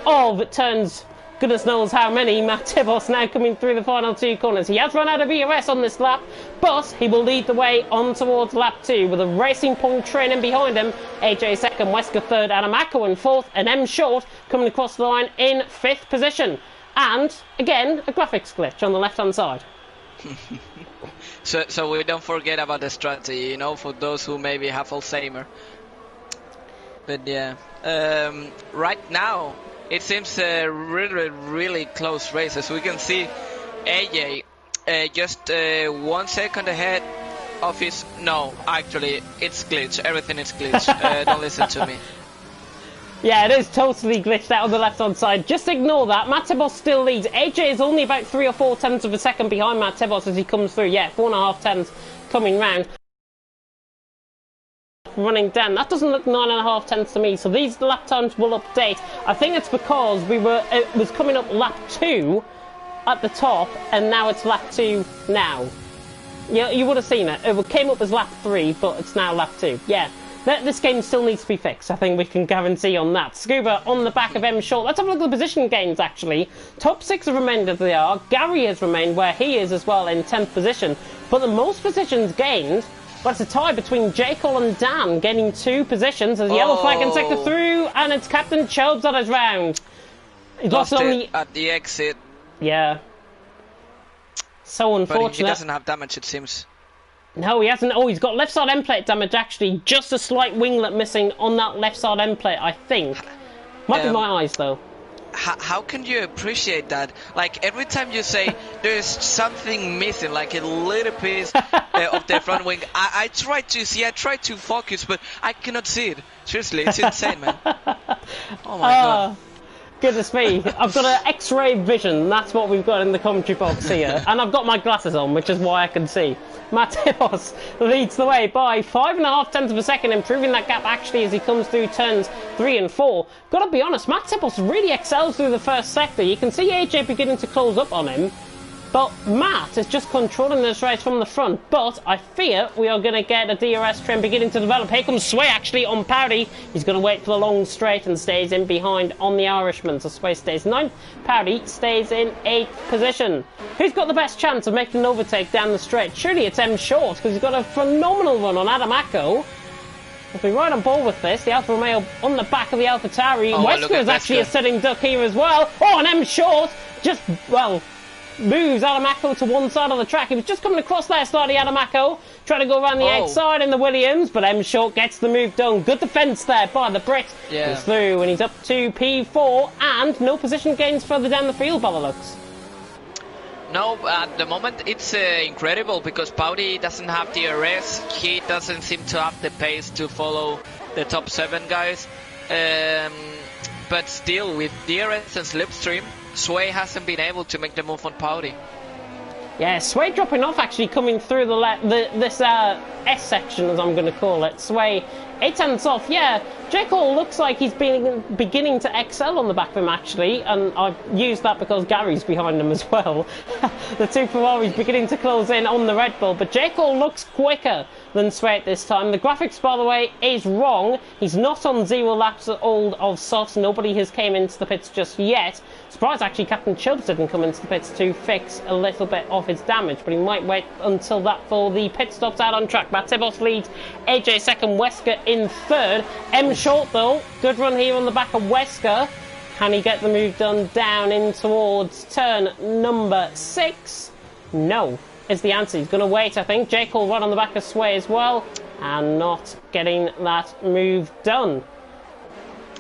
of turns goodness knows how many. Matt Tibos now coming through the final 2 corners. He has run out of ERS on this lap, but he will lead the way on towards lap 2 with a Racing Point train in behind him. AJ second, Wesker third, Adamako in 4th, and M Short coming across the line in 5th position. And again, a graphics glitch on the left hand side. So we don't forget about the strategy, you know, for those who maybe have Alzheimer. But yeah, right now it seems a really close race. As we can see, AJ just 1 second ahead of his... No, actually, it's glitch. Everything is glitch. Don't listen to me. Yeah, it is totally glitched out on the left-hand side. Just ignore that. Matt Tibos still leads. AJ is only about 3 or 4 tenths of a second behind Matt Tibos as he comes through. Yeah, 4.5 tenths coming round. Running down. That doesn't look 9.5 tenths to me, so these lap times will update. I think it's because it was coming up lap 2 at the top, and now it's lap 2 now. Yeah, you would have seen it. It came up as lap 3, but it's now lap 2. Yeah. This game still needs to be fixed. I think we can guarantee on that. Scuba on the back of M Short. Let's have a look at the position gains, actually. Top 6 have remained as they are. Gary has remained where he is as well in 10th position. But the most positions gained, well, it's a tie between J. Cole and Dan, gaining 2 positions as yellow flag and sector through, and it's Captain Chubbs on his round. He's lost it on at the exit. Yeah. So But unfortunate. he doesn't have damage, it seems. No, he hasn't. Oh, he's got left side end plate damage, actually. Just a slight winglet missing on that left side end plate, I think. Might be my eyes, though. How can you appreciate that? Like, every time you say there's something missing, like a little piece of the front wing, I try to see, I try to focus, but I cannot see it. Seriously, it's insane, man. Oh my god. Goodness me, I've got an X-ray vision, that's what we've got in the commentary box here. And I've got my glasses on, which is why I can see. Matibos leads the way by 5.5 tenths of a second, improving that gap actually as he comes through turns 3 and 4. Gotta be honest, Matibos really excels through the first sector. You can see AJ beginning to close up on him, but Matt is just controlling this race from the front. But I fear we are going to get a DRS trend beginning to develop. Here comes Sway actually on Powdy. He's going to wait for the long straight and stays in behind on the Irishman. So Sway stays 9th. Powdy stays in 8th position. Who's got the best chance of making an overtake down the straight? Surely it's M Short, because he's got a phenomenal run on Adam Akko. We'll be right on board with this. The Alfa Romeo on the back of the AlphaTauri. Wesker is actually a sitting duck here as well. Oh, and M Short just, well, moves Adam Akko to one side of the track. He was just coming across there slightly, Adam Akko, trying to go around the outside in the Williams, but M Short gets the move done. Good defence there by the Brit. Yeah. He's through and he's up to P4 and no position gains further down the field by the looks. No, at the moment it's incredible because Powdy doesn't have DRS. He doesn't seem to have the pace to follow the top 7 guys. But still, with DRS and Slipstream, Sway hasn't been able to make the move on Powdy. Yeah, Sway dropping off actually coming through this S section, as I'm going to call it. Sway 8 tenths off. Yeah, J. Cole looks like he's beginning to excel on the back of him actually, and I've used that because Gary's behind him as well. The two Ferraris beginning to close in on the Red Bull, but J. Cole looks quicker than Sway at this time. The graphics, by the way, is wrong. He's not on 0 laps old of softs. Nobody has came into the pits just yet. Surprised actually Captain Chubbs didn't come into the pits to fix a little bit of his damage, but he might wait until that for the pit stops out on track. Matibos leads, AJ second, Wesker in third. M Short though, good run here on the back of Wesker. Can he get the move done down in towards turn number 6? No, is the answer. He's going to wait, I think. J. Cole right on the back of Sway as well, and not getting that move done.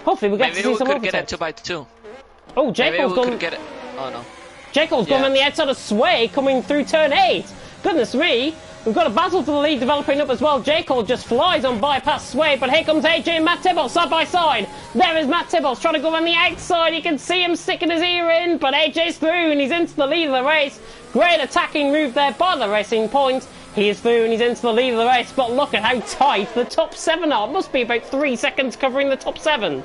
Hopefully we get to see some overtakes. Maybe we could get it 2 by 2. Oh, J. Cole's gone. Oh no. J. Cole's gone on the outside of Sway coming through turn 8. Goodness me. We've got a battle for the lead developing up as well. J. Cole just flies on bypass Sway, but here comes AJ and Matt Tibbles side by side. There is Matt Tibbles trying to go on the outside. You can see him sticking his ear in, but AJ's through and he's into the lead of the race. Great attacking move there by the Racing Point. He is through and he's into the lead of the race, but look at how tight the top 7 are. It must be about 3 seconds covering the top 7.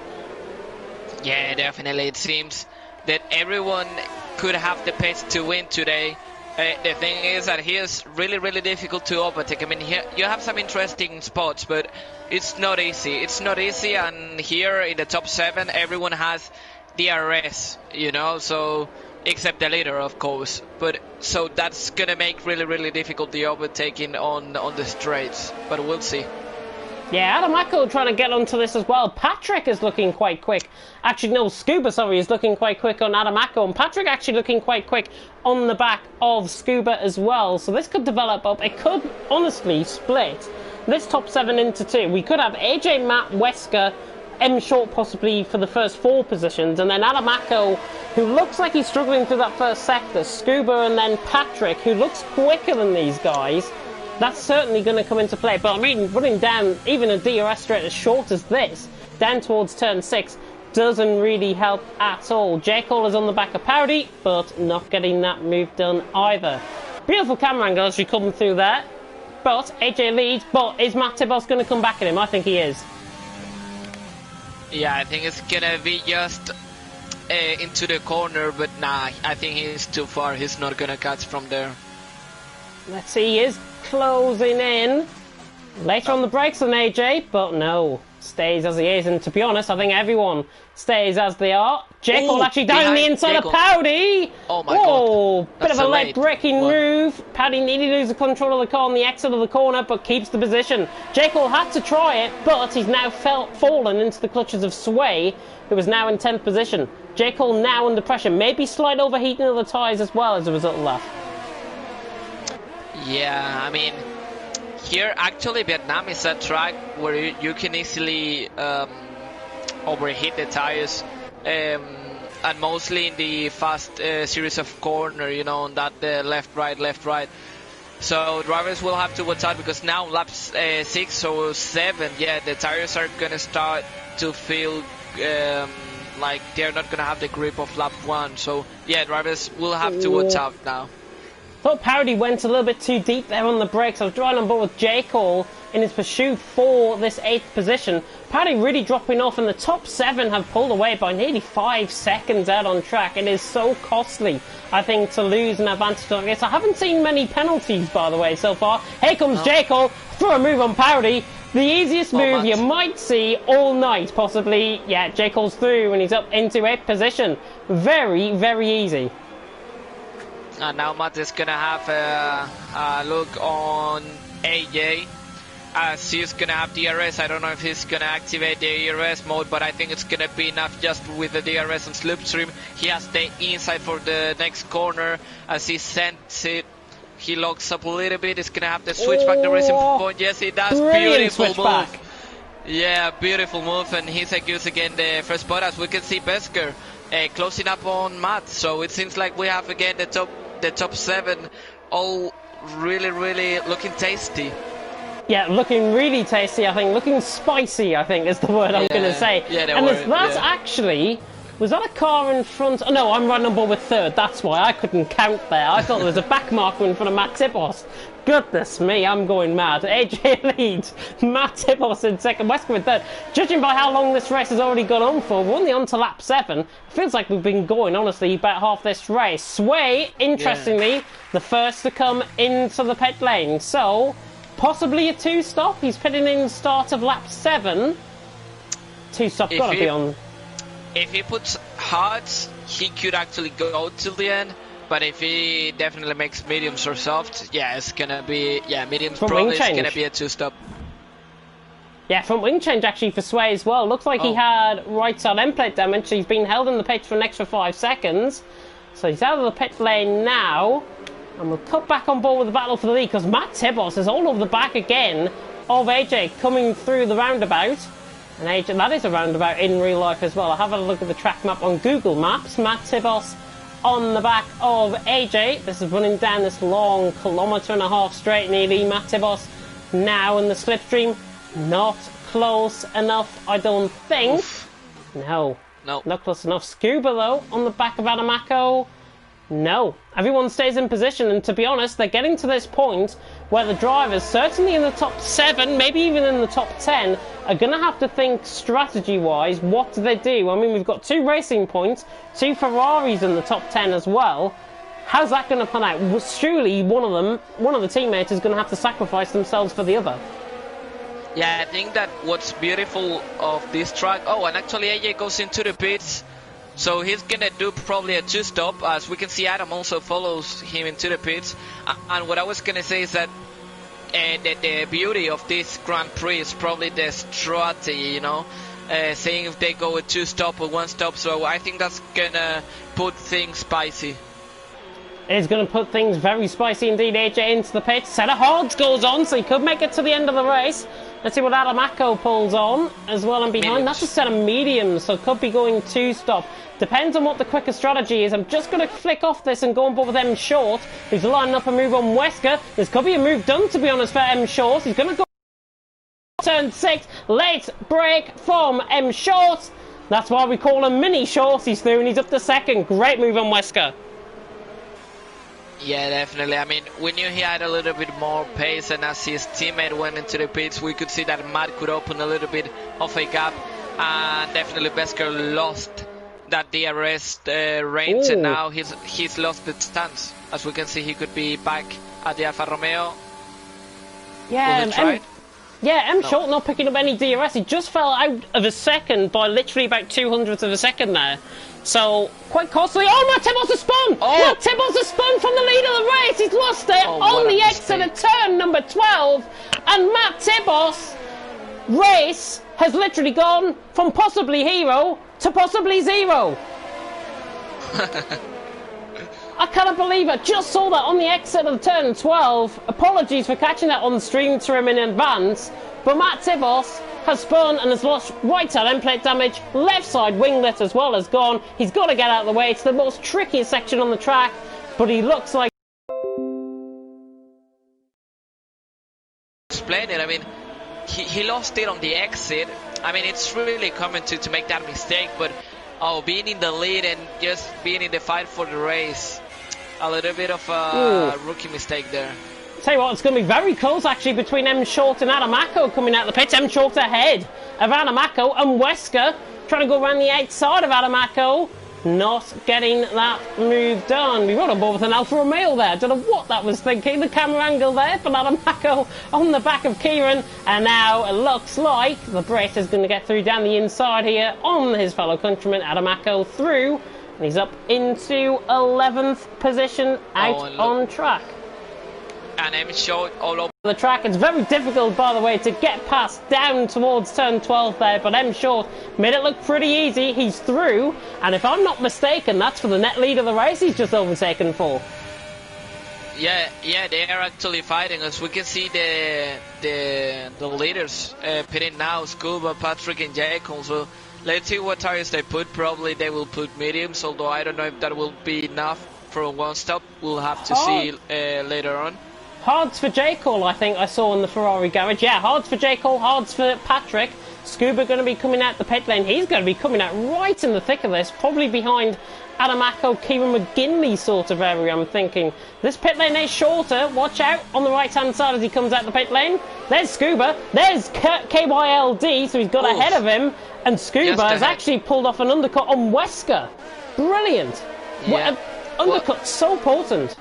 Yeah, definitely. It seems that everyone could have the pace to win today. The thing is that he is really, really difficult to overtake. I mean, here you have some interesting spots, but it's not easy. It's not easy, and here in the top 7, everyone has DRS, you know, so except the leader, of course. But so that's gonna make really, really difficult the overtaking on the straights. But we'll see. Yeah, Adam Akko trying to get onto this as well. Patrick is looking quite quick. Actually, no, Scuba, sorry, is looking quite quick on Adam Akko. And Patrick actually looking quite quick on the back of Scuba as well. So this could develop up. It could honestly split this top 7 into 2. We could have AJ, Matt, Wesker, M Short possibly for the first 4 positions. And then Adam Akko, who looks like he's struggling through that first sector. Scuba and then Patrick, who looks quicker than these guys. That's certainly going to come into play, but I mean, running down even a DRS straight as short as this, down towards turn 6, doesn't really help at all. J. Cole is on the back of Powdy, but not getting that move done either. Beautiful camera angle as you come through there, but AJ leads, but is Matt Tibos going to come back at him? I think he is. Yeah, I think it's going to be just into the corner, but nah, I think he's too far. He's not going to catch from there. Let's see, he is closing in. Later on the brakes than AJ, but no. stays as he is, and to be honest, I think everyone stays as they are. Jekyll actually down the inside Jekyll. of Powdy. Oh my Whoa, god. bit of a late braking move. Powdy nearly loses control of the car on the exit of the corner, but keeps the position. Jekyll had to try it, but he's now fallen into the clutches of Sway, who is now in 10th position. Jekyll now under pressure, maybe slight overheating of the tyres as well as a result of that. Yeah, I mean, here actually Vietnam is a track where you can easily overheat the tires, and mostly in the fast series of corner, you know, on that left right. So drivers will have to watch out, because now laps 6 or 7, yeah, the tires are gonna start to feel like they're not gonna have the grip of lap 1. So yeah, drivers will have to watch out now. Thought Powdy went a little bit too deep there on the brakes. I was driving on board with J. Cole in his pursuit for this 8th position. Powdy really dropping off, and the top 7 have pulled away by nearly 5 seconds out on track. It is so costly, I think, to lose an advantage like this. I haven't seen many penalties, by the way, so far. Here comes J. Cole for a move on Powdy. The easiest move you might see all night, possibly. Yeah, J. Cole's through, and he's up into 8th position. Very, very easy. And now Matt is gonna have a look on AJ, as he's gonna have DRS. I don't know if he's gonna activate the DRS mode, but I think it's gonna be enough just with the DRS and slipstream. He has the inside for the next corner. As he sends it, he locks up a little bit. He's gonna have the switchback, the racing point. Yes, he does. Beautiful move. Yeah, beautiful move, and he secures again the first spot. As we can see, Besker closing up on Matt. So it seems like we have again the top 7 all really looking tasty. Yeah, looking really tasty, I think. Looking spicy, I think, is the word I'm going to say. Yeah, and that's actually... Was that a car in front? Oh, no, I'm running on board with 3rd. That's why I couldn't count there. I thought there was a back marker in front of Matt Tippos. Goodness me, I'm going mad. AJ leads. Matt Tippos in 2nd. Wesker in 3rd. Judging by how long this race has already gone on for, we're only on to lap 7. It feels like we've been going, honestly, about half this race. Sway, interestingly, the first to come into the pit lane. So, possibly a 2-stop. He's pitting in the start of lap 7. 2-stop got to be on... If he puts hards, he could actually go till the end. But if he definitely makes mediums or soft, yeah, it's gonna be mediums. Probably it's gonna be a 2-stop. Yeah, front wing change actually for Sway as well. Looks like he had right side end plate damage. So he's been held in the pit for an extra 5 seconds. So he's out of the pit lane now, and we'll cut back on board with the battle for the lead, because Matt Tippos is all over the back again of AJ coming through the roundabout. And AJ, that is a roundabout in real life as well. I have a look at the track map on Google Maps. Matt Tippos on the back of AJ. This is running down this long 1.5 km straight nearly. Matt Tippos now in the slipstream. Not close enough, I don't think. Oof. No, not close enough. Scuba, though, on the back of Adamako. No. Everyone stays in position, and to be honest, they're getting to this point where the drivers, certainly in the top 7, maybe even in the top 10, are going to have to think strategy-wise, what do they do? I mean, we've got 2 racing points, 2 Ferraris in the top 10 as well. How's that going to pan out? Well, surely one of the teammates is going to have to sacrifice themselves for the other. Yeah, I think that what's beautiful of this track... Oh, and actually AJ goes into the pits. So he's gonna do probably a 2-stop. As we can see, Adam also follows him into the pits. And what I was gonna say is that the beauty of this Grand Prix is probably the strategy, you know, saying if they go a 2-stop or 1-stop. So I think that's gonna put things spicy. It's going to put things very spicy indeed. AJ into the pit. Set of hards goes on, so he could make it to the end of the race. Let's see what Adamako pulls on as well and behind. That's a set of mediums, so could be going 2-stop. Depends on what the quicker strategy is. I'm just going to flick off this and go on board with M Short, who's lining up a move on Wesker. This could be a move done, to be honest, for M Short. He's going to go turn 6. Late break from M Short. That's why we call him Mini Short. He's through and he's up to 2nd. Great move on Wesker. Yeah, definitely. I mean, we knew he had a little bit more pace, and as his teammate went into the pits, we could see that Matt could open a little bit of a gap, and definitely Besker lost that DRS range, and now he's lost the stance. As we can see, he could be back at the Alfa Romeo. Yeah, Yeah, M Short not picking up any DRS. He just fell out of a second by literally about 200th of a second there. So, quite costly. Oh, Matt Tibos has spun! Matt Tibos has spun from the lead of the race. He's lost it on the exit of turn number 12. And Matt Tibos' race has literally gone from possibly hero to possibly zero. I cannot believe it. Just saw that on the exit of turn 12. Apologies for catching that on stream to him in advance. But Matt Tibos has spun and has lost right side end plate damage. Left side winglet as well has gone. He's got to get out of the way. It's the most trickiest section on the track. But he looks like... Explain it. I mean, he lost it on the exit. I mean, it's really common to make that mistake. But, being in the lead and just being in the fight for the race... A little bit of a rookie mistake there. Tell you what, it's going to be very close actually between M Short and Adamako coming out the pits. M Short ahead of Adamako, and Wesker trying to go around the outside of Adamako. Not getting that move done. We run on board with an Alfa Romeo there. Don't know what that was thinking. The camera angle there for Adamako on the back of Kieran. And now it looks like the Brit is going to get through down the inside here on his fellow countryman. Adamako through. And he's up into 11th position out on track. And M Short all over the track. It's very difficult, by the way, to get past down towards turn 12 there, but M Short made it look pretty easy. He's through, and if I'm not mistaken, that's for the net lead of the race he's just overtaken for. Yeah, they are actually fighting us. We can see the leaders pitting now, Scuba, Patrick and Jacob. So let's see what tires they put. Probably they will put mediums, although I don't know if that will be enough for one stop. We'll have to see later on. Hards for J. Cole, I think I saw in the Ferrari garage. Yeah, hards for J. Cole, hards for Patrick. Scuba going to be coming out the pit lane. He's going to be coming out right in the thick of this, probably behind Adamako, Kieran McGinley sort of area, I'm thinking. This pit lane is shorter. Watch out on the right-hand side as he comes out the pit lane. There's Scuba. There's KYLD, so he's got ahead of him. And Scuba has actually pulled off an undercut on Wesker. Brilliant. Yeah. Undercut so potent.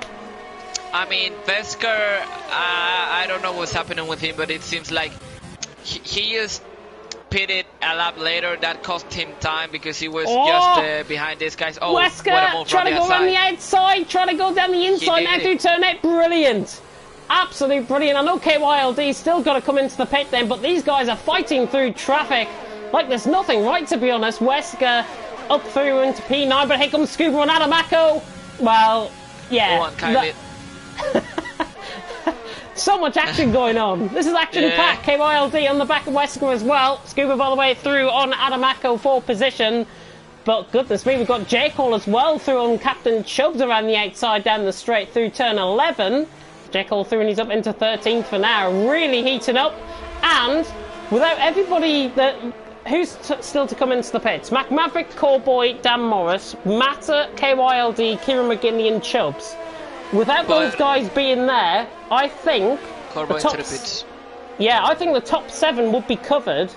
I mean, Wesker, I don't know what's happening with him, but it seems like he just pitted a lap later. That cost him time because he was just behind these guys. Wesker trying to go around the outside, trying to go down the inside now through turn 8. Brilliant. Absolutely brilliant. I know KYLD still got to come into the pit then, but these guys are fighting through traffic like there's nothing right, to be honest. Wesker up through into P9, but here comes Scuba and Adamako. Well, yeah. So much action going on. This is action packed. KYLD on the back of Wesker as well. Scuba by the way through on Adamako for position. But goodness me, we've got J. Cole as well through on Captain Chubbs around the outside down the straight through turn 11. J. Cole through and he's up into 13th for now. Really heating up. And without everybody who's still to come into the pits? Mac Maverick, Cowboy, Dan Morris, Matter, KYLD, Kieran McGinley and Chubbs. Without those guys being there, I think I think the top 7 would be covered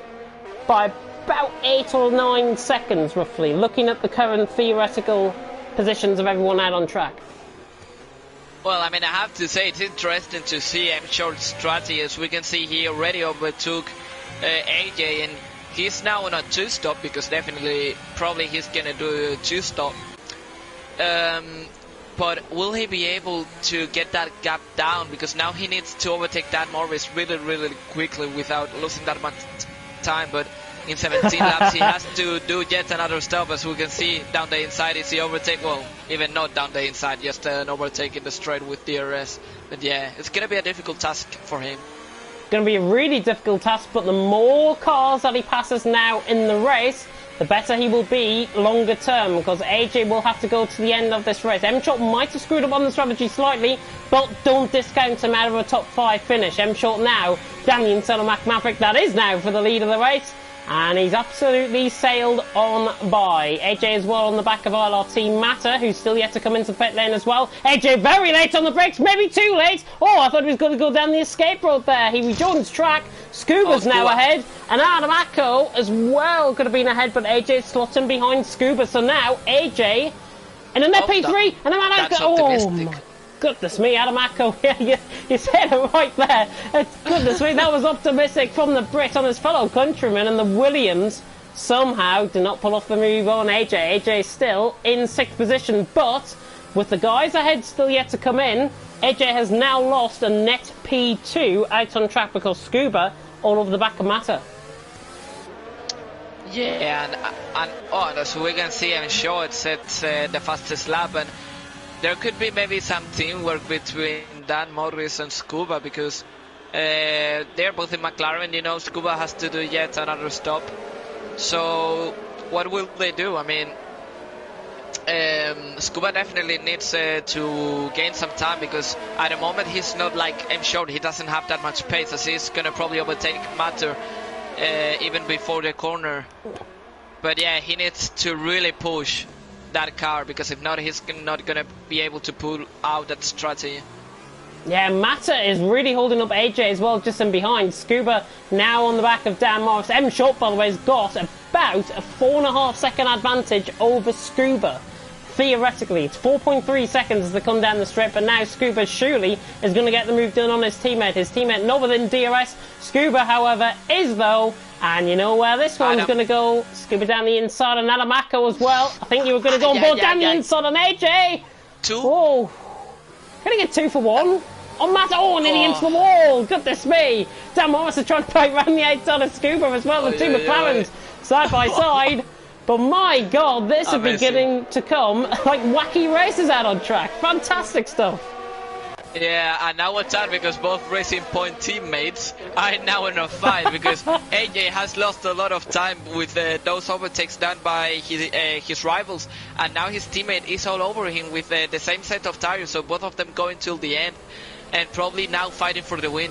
by about 8 or 9 seconds, roughly, looking at the current theoretical positions of everyone out on track. Well, I mean, I have to say, it's interesting to see M Short's strategy. As we can see, he already overtook AJ, and he's now on a 2-stop, because probably he's going to do a 2-stop. But will he be able to get that gap down? Because now he needs to overtake Dan Morris really, really quickly without losing that much time. But in 17 laps, he has to do yet another stop. As we can see down the inside, is he overtake? Well, even not down the inside, just an overtake in the straight with DRS. But yeah, it's going to be a difficult task for him. Going to be a really difficult task, but the more cars that he passes now in the race, the better he will be longer term, because AJ will have to go to the end of this race. M-Short might have screwed up on the strategy slightly, but don't discount him out of a top 5 finish. M-Short now, Daniel Solo Mac Maverick, that is now for the lead of the race, and he's absolutely sailed on by. AJ as well on the back of LRT Matter, who's still yet to come into the pit lane as well. AJ very late on the brakes, maybe too late. I thought he was going to go down the escape road there. He rejoins track. Scuba's now ahead, and Adamako as well could have been ahead, but AJ's slotting behind Scuba. So now AJ in an FP3 and Adamako. goodness me, Adamaco, you said it right there. Goodness me, that was optimistic from the Brit on his fellow countryman, and the Williams somehow did not pull off the move on AJ. AJ still in 6th position, but with the guys ahead still yet to come in, AJ has now lost a net P2 out on track because Scuba all over the back of Mata. Yeah, and as we can see, I'm sure it's the fastest lap, and there could be maybe some teamwork between Dan Morris and Scuba, because they're both in McLaren. You know, Scuba has to do yet another stop. So what will they do? I mean, Scuba definitely needs to gain some time, because at the moment he's not like, I'm sure he doesn't have that much pace, as he's gonna probably overtake Matter even before the corner. But yeah, he needs to really push that car, because if not, he's not gonna be able to pull out that strategy. Yeah, Mata is really holding up AJ as well, just in behind. Scuba now on the back of Dan Morris. M Short, by the way, has got about a 4.5 second advantage over Scuba. Theoretically, it's 4.3 seconds as they come down the strip, and now Scuba surely is going to get the move done on his teammate. His teammate not within DRS. Scuba, however, is though, and you know where this one's going to go. Scuba down the inside on Adamaco as well. I think you were going to go on board down the inside on AJ. 2. Oh, going to get 2 for 1. On Matt, nearly into the wall. Goodness me. Dan Morris is trying to break around the outside of Scuba as well. The two McLarens side by side. But my God, this is beginning to come like wacky races out on track. Fantastic stuff. Yeah, and now watch out, because both Racing Point teammates are now in a fight, because AJ has lost a lot of time with those overtakes done by his rivals, and now his teammate is all over him with the same set of tires, so both of them going till the end, and probably now fighting for the win.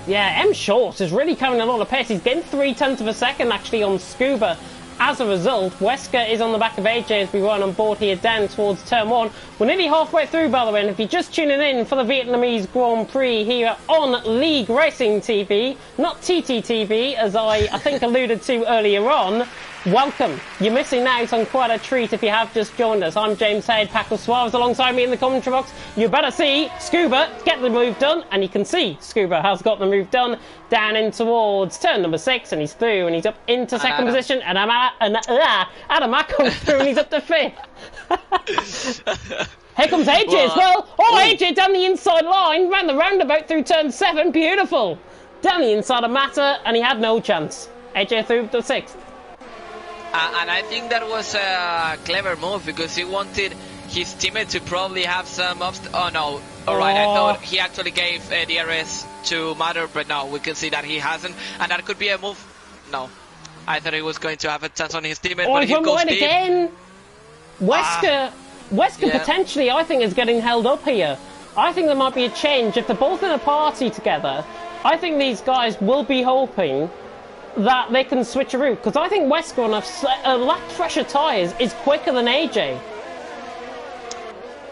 Yeah, M Short is really carrying a lot of pace. He's getting 0.3 of a second actually on Scuba. As a result, Wesker is on the back of AJ as we run on board here down towards turn 1. We're nearly halfway through, by the way, and if you're just tuning in for the Vietnamese Grand Prix here on League Racing TV, not TTTV, as I think alluded to earlier on, welcome. You're missing out on quite a treat if you have just joined us. I'm James Hayde, Paco Suarez alongside me in the commentary box. You better see Scuba get the move done, and you can see Scuba has got the move done down in towards turn number 6, and he's through, and he's up into second position, and Adamaco's through, and he's up to 5th. Here comes AJ as well. AJ down the inside line, round the roundabout through turn 7, beautiful. Down the inside of Mata, and he had no chance. AJ through to 6th. And I think that was a clever move, because he wanted his teammate to probably have some Alright, I thought he actually gave DRS to Matter, but no, we can see that he hasn't, and that could be a move. No, I thought he was going to have a chance on his teammate, but he goes deep. Again. Wesker potentially, I think, is getting held up here. I think there might be a change. If they're both in a party together, I think these guys will be hoping that they can switch a route, because I think Wesker on a lap fresher tyres is quicker than AJ.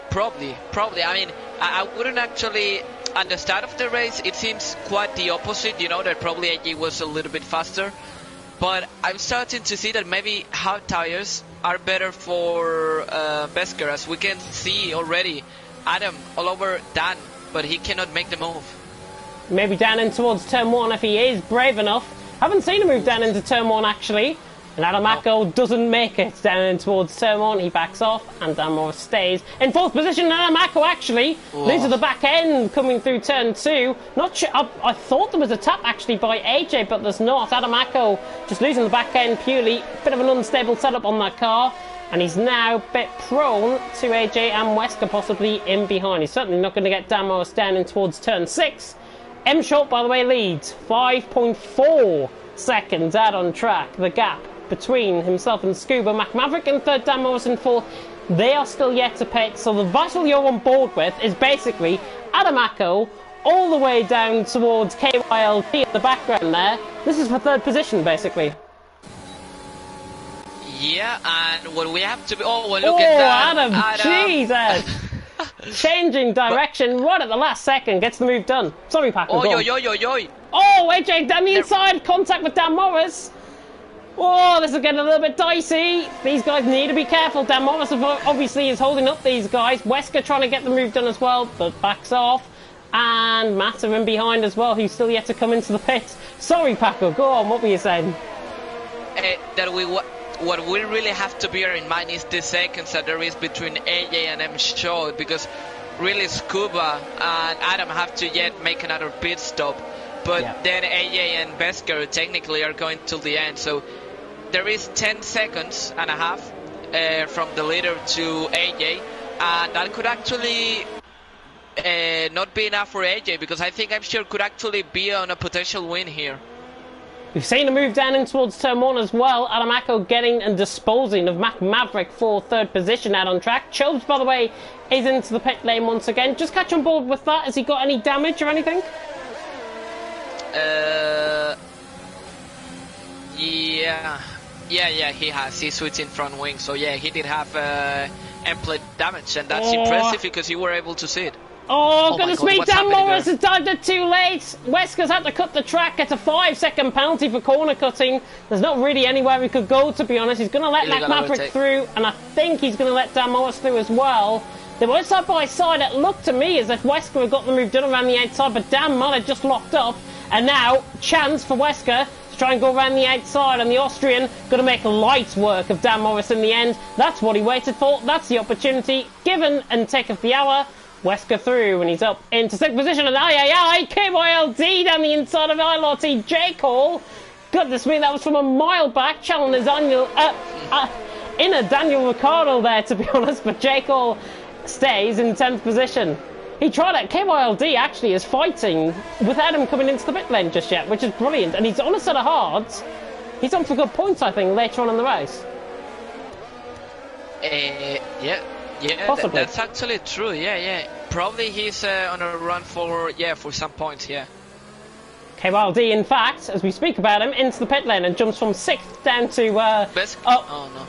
Probably. I mean, I wouldn't actually. At the start of the race, it seems quite the opposite. You know, that probably AJ was a little bit faster. But I'm starting to see that maybe hard tires are better for Wesker, as we can see already. Adam all over Dan, but he cannot make the move. Maybe down in towards turn 1 if he is brave enough. Haven't seen him move down into turn 1 actually. And Adamaco doesn't make it down in towards turn 1. He backs off, and Dan Morris stays in 4th position. Adamaco actually loses the back end coming through turn 2. Not sure. I thought there was a tap actually by AJ, but there's not. Adamaco just losing the back end purely. Bit of an unstable setup on that car, and he's now a bit prone to AJ and Wesker possibly in behind. He's certainly not going to get Dan Morris down in towards turn 6. M Short, by the way, leads 5.4 seconds out on track. The gap between himself and Scuba. Maverick in 3rd, Dan Morris in 4th. They are still yet to pit, so the battle you're on board with is basically Adamaco all the way down towards KYLT in the background there. This is for 3rd position, basically. Yeah, and what we have to be... look at that. Adam. Jesus! Changing direction right at the last second, gets the move done. Sorry, Paco. AJ down the inside, contact with Dan Morris. Oh, this is getting a little bit dicey. These guys need to be careful. Dan Morris obviously is holding up these guys. Wesker trying to get the move done as well, but backs off. And Matt are in behind as well, who's still yet to come into the pit. Sorry, Paco, go on, what were you saying? What we really have to bear in mind is the seconds that there is between AJ and M Short, because really Scuba and Adam have to yet make another pit stop, but then AJ and Wesker technically are going till the end, so there is 10 seconds and a half from the leader to AJ, and that could actually not be enough for AJ, because I think M Short could actually be on a potential win here. We've seen a move down in towards turn 1 as well. Adamako getting and disposing of Mac Maverick for 3rd position out on track. Chubbs, by the way, is into the pit lane once again. Just catch on board with that. Has he got any damage or anything? Yeah, he has. He's switching front wing. So yeah, he did have M-plate damage, and that's impressive because you were able to see it. Oh, goodness me, Dan Morris has dived it too late. Wesker's had to cut the track, gets a 5-second penalty for corner cutting. There's not really anywhere he could go, to be honest. He's going to let Mac Maverick through, and I think he's going to let Dan Morris through as well. They were side by side. It looked to me as if Wesker had got the move done around the outside, but Dan might have just locked up. And now, chance for Wesker to try and go around the outside, and the Austrian going to make light work of Dan Morris in the end. That's what he waited for. That's the opportunity given and taketh the hour. Wesker through, and he's up into 6th position, and KYLD down the inside of ILRT. J. Cole, goodness me, that was from a mile back, challenging Daniel, inner Daniel Ricciardo there, to be honest, but J. Cole stays in 10th position. He tried it. KYLD actually is fighting without him coming into the pit lane just yet, which is brilliant, and he's on a set of hards. He's on for good points, I think, later on in the race. Yeah, that's actually true. Yeah. Probably he's on a run for some points. Yeah. KYLD, in fact, as we speak about him, into the pit lane and jumps from 6th down to oh no.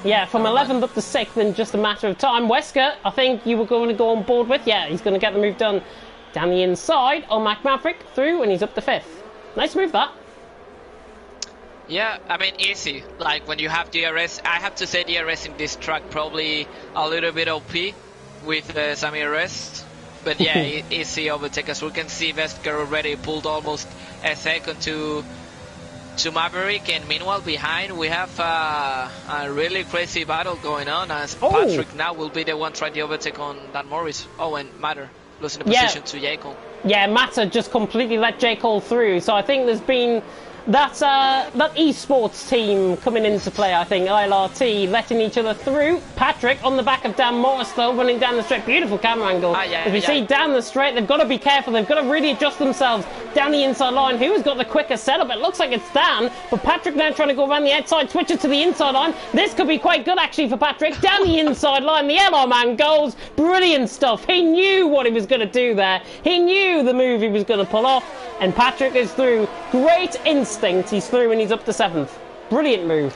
Yeah, from 11th up to 6th in just a matter of time. Wesker, I think you were going to go on board with. Yeah, he's going to get the move done down the inside on Mac Maverick through, and he's up to 5th. Nice move that. Yeah, I mean, easy. Like, when you have DRS, I have to say DRS in this track probably a little bit OP with some ERS. But yeah, easy overtake. As we can see, Wesker already pulled almost a second to Maverick. And meanwhile, behind, we have a really crazy battle going on, as Patrick now will be the one trying to overtake on Dan Morris. Oh, and Matter losing the position to J. Cole. Yeah, Matter just completely let J. Cole through. So I think there's been that esports team coming into play, I think. ILRT letting each other through. Patrick on the back of Dan Morris, though, running down the straight. Beautiful camera angle. As we see down the straight, they've got to be careful. They've got to really adjust themselves down the inside line. Who's got the quicker setup? It looks like it's Dan, but Patrick now trying to go around the outside, switches to the inside line. This could be quite good, actually, for Patrick. Down the inside line, the LR man goes. Brilliant stuff. He knew what he was going to do there. He knew the move he was going to pull off, and Patrick is through. Great instinct. He's through and he's up to 7th. Brilliant move.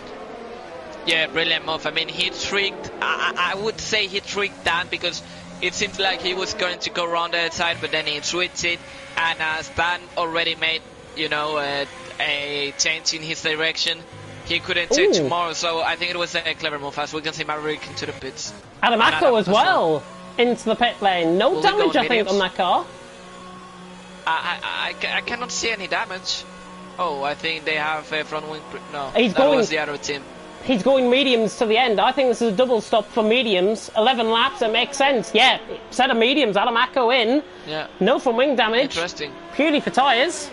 Yeah, brilliant move. I mean, he tricked, I would say he tricked Dan, because it seemed like he was going to go around the outside, but then he switched it, and as Dan already made, a change in his direction, he couldn't take tomorrow, so I think it was a clever move, as we can see Maverick into the pits. Adam as well into the pit lane. No damage, I think, on that car. I cannot see any damage. Oh, I think they have a front wing. No, that was the other team. He's going mediums to the end. I think this is a double stop for mediums. 11 laps, it makes sense. Yeah, set of mediums. Adamako in. Yeah. No front wing damage. Interesting. Purely for tyres.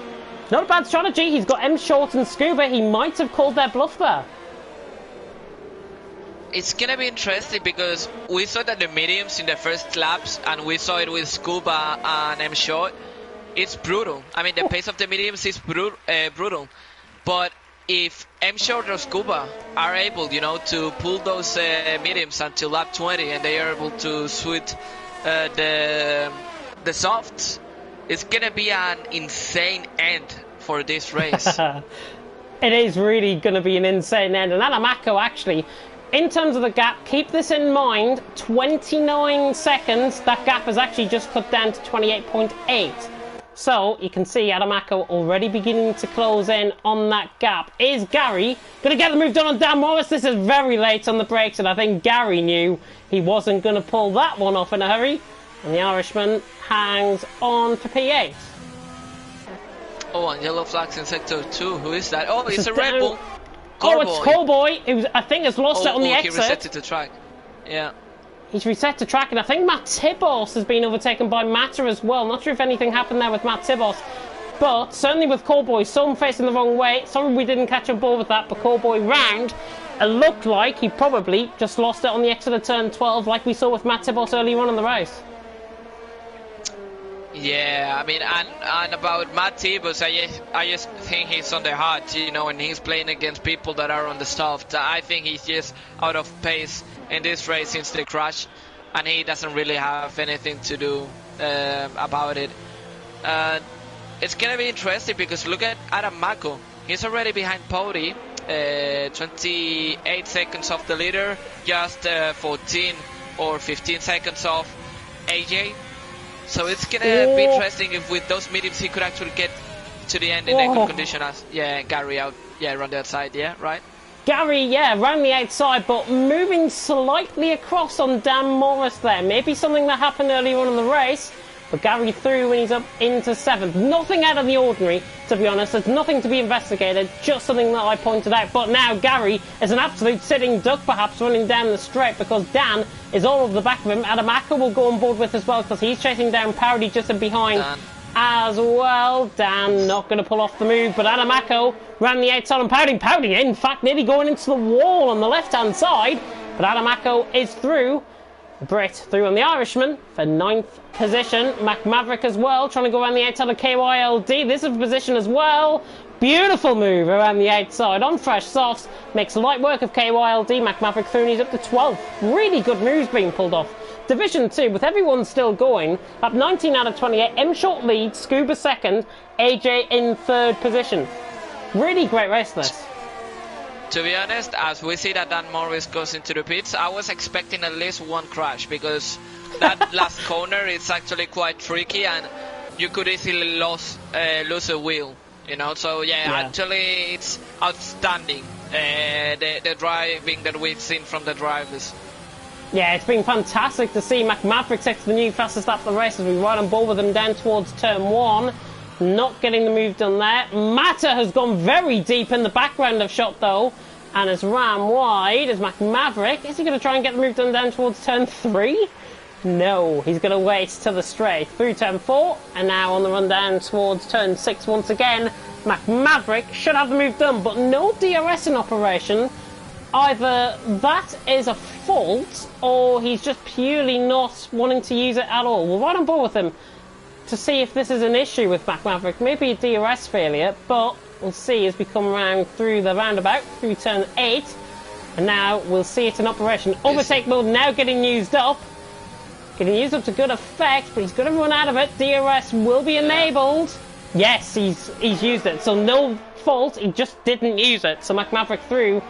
Not a bad strategy. He's got M Short and Scuba. He might have called their bluff there. It's gonna be interesting, because we saw that the mediums in the first laps, and we saw it with Scuba and M Short. It's brutal. I mean, the pace of the mediums is brutal. But if M Short or Scuba are able, to pull those mediums until lap 20, and they are able to switch the softs, it's gonna be an insane end for this race. It is really gonna be an insane end. And Adamako, actually, in terms of the gap, keep this in mind, 29 seconds. That gap has actually just cut down to 28.8. So you can see Adamako already beginning to close in on that gap. Is Gary going to get the move done on Dan Morris? This is very late on the brakes, and I think Gary knew he wasn't going to pull that one off in a hurry. And the Irishman hangs on for P8. Oh, and yellow flags in sector 2. Who is that? Oh, it's a Red Bull. Oh, it's Callboy, who I think has lost it on the exit. He reset it to track. Yeah. He's reset to track, and I think Matt Tibos has been overtaken by Matter as well. Not sure if anything happened there with Matt Tibos, but certainly with Callboy, some facing the wrong way. Sorry we didn't catch on board with that, but Callboy round. It looked like he probably just lost it on the exit of turn 12, like we saw with Matt Tibos earlier on in the race. Yeah, I mean, and about Matt Tibos, I just think he's on the hot, you know, and he's playing against people that are on the soft. I think he's just out of pace in this race since the crash, and he doesn't really have anything to do about it. It's gonna be interesting because look at Adam Mako. He's already behind Pody, 28 seconds off the leader, just 14 or 15 seconds off AJ. So it's gonna be interesting if with those mediums he could actually get to the end in a good condition as Gary out around the outside, right? Gary, around the outside, but moving slightly across on Dan Morris there. Maybe something that happened earlier on in the race, but Gary through when he's up into 7th. Nothing out of the ordinary, to be honest. There's nothing to be investigated, just something that I pointed out. But now Gary is an absolute sitting duck, perhaps, running down the straight, because Dan is all over the back of him. Adamaka will go on board with as well, because he's chasing down Parody just in behind as well. Dan not going to pull off the move, but Adamako ran the outside on Parody. Parody, in fact, nearly going into the wall on the left-hand side, but Adamako is through. Britt through on the Irishman for 9th position. Mac Maverick as well, trying to go around the outside of KYLD. This is a position as well. Beautiful move around the outside on fresh softs. Makes light work of KYLD. Mac Maverick through and he's up to 12th. Really good moves being pulled off. Division 2, with everyone still going, up 19 out of 28. M Short lead, Scuba 2nd, AJ in 3rd position. Really great race this. To be honest, as we see that Dan Morris goes into the pits, I was expecting at least one crash because that last corner is actually quite tricky and you could easily lose a wheel, you know. So actually it's outstanding, the driving that we've seen from the drivers. Yeah, it's been fantastic to see Mac Maverick take the new fastest lap of the race as we ride on board with him down towards turn 1. Not getting the move done there. Matter has gone very deep in the background of shot though, and has ran wide as Mac Maverick. Is he going to try and get the move done down towards turn 3? No, he's going to wait to the straight through turn 4, and now on the run down towards turn 6 once again. Mac Maverick should have the move done, but no DRS in operation. Either that is a fault, or he's just purely not wanting to use it at all. We'll ride on board with him to see if this is an issue with Mac Maverick. Maybe a DRS failure, but we'll see as we come around through the roundabout, through turn 8. And now we'll see it in operation. Overtake mode now getting used up. Getting used up to good effect, but he's got everyone out of it. DRS will be enabled. Yes, he's used it, so no fault, he just didn't use it. So Mac Maverick through,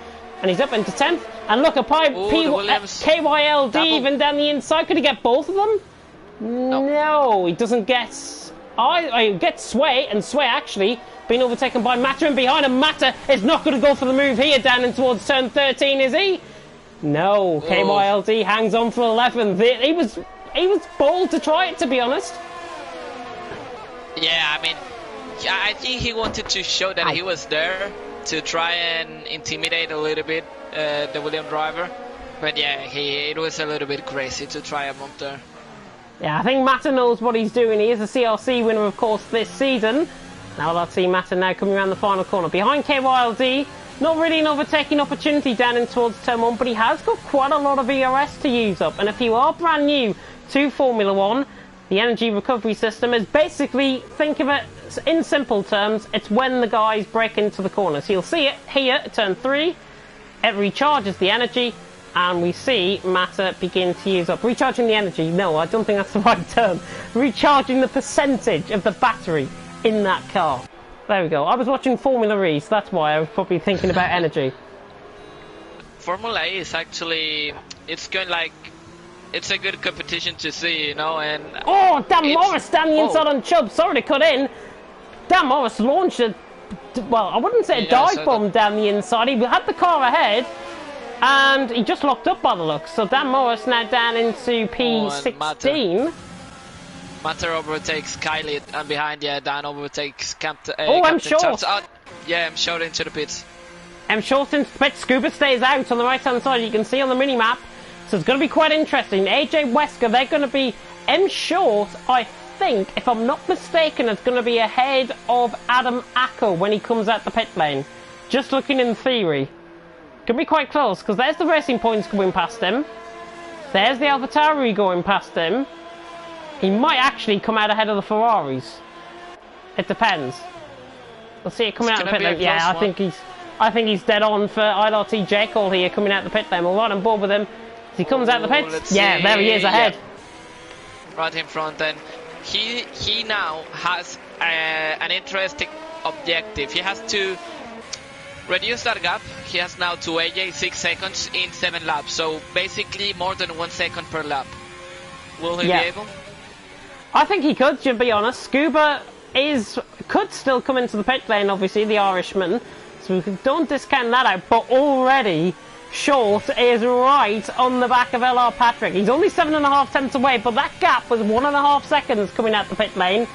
and he's up into 10th. And look, KYLD double. Even down the inside. Could he get both of them? No, he doesn't get... I get Sway, and Sway actually being overtaken by Matter and behind him. Matter is not going to go for the move here down in towards turn 13, is he? No, KYLD hangs on for 11th. He was bold to try it, to be honest. Yeah, I mean, I think he wanted to show that he was there to try and intimidate a little bit the William driver. But yeah, it was a little bit crazy to try him up there. Yeah, I think Matter knows what he's doing. He is a CRC winner, of course, this season. Now let's see Matter now coming around the final corner. Behind KYLD, not really an overtaking opportunity down in towards turn 1, but he has got quite a lot of ERS to use up. And if you are brand new to Formula 1, the energy recovery system is basically, think of it in simple terms, it's when the guys break into the corner. So you'll see it here at turn 3, it recharges the energy, and we see Matter begin to use up. Recharging the energy, no, I don't think that's the right term. Recharging the percentage of the battery in that car. There we go. I was watching Formula E, so that's why I was probably thinking about energy. Formula E is actually, it's going like it's a good competition to see, you know. And oh, Dan Morris down the inside on Chubb. Sorry to cut in. Dan Morris launched a, well, I wouldn't say a dive bomb down the inside. He had the car ahead, and he just locked up by the looks. So Dan Morris now down into P16. Matter overtakes Kylie, and behind, yeah, Dan overtakes Captain. I'm short. Yeah, I'm short into the pits. I'm short into the pits. Scuba stays out on the right hand side. You can see on the mini map. So it's going to be quite interesting. AJ Wesker, they're going to be M short, I think, if I'm not mistaken, is going to be ahead of Adam Acker when he comes out the pit lane. Just looking in theory. Could be quite close, because there's the Racing Points going past him. There's the AlphaTauri going past him. He might actually come out ahead of the Ferraris. It depends. We'll see it coming out the pit lane. Yeah, I think he's dead on for ILRT J Cole here coming out the pit lane. We'll ride on board with him. As he comes out the pits. Yeah, there he is ahead. Yeah. Right in front, and he now has an interesting objective. He has to reduce that gap. He has now to AJ 6 seconds in 7 laps. So basically more than 1 second per lap. Will he be able? I think he could, to be honest. Scuba could still come into the pit lane, obviously, the Irishman. So we don't discount that out. But already, Short is right on the back of LR Patrick. He's only 7.5 tenths away, but that gap was 1.5 seconds coming out the pit lane.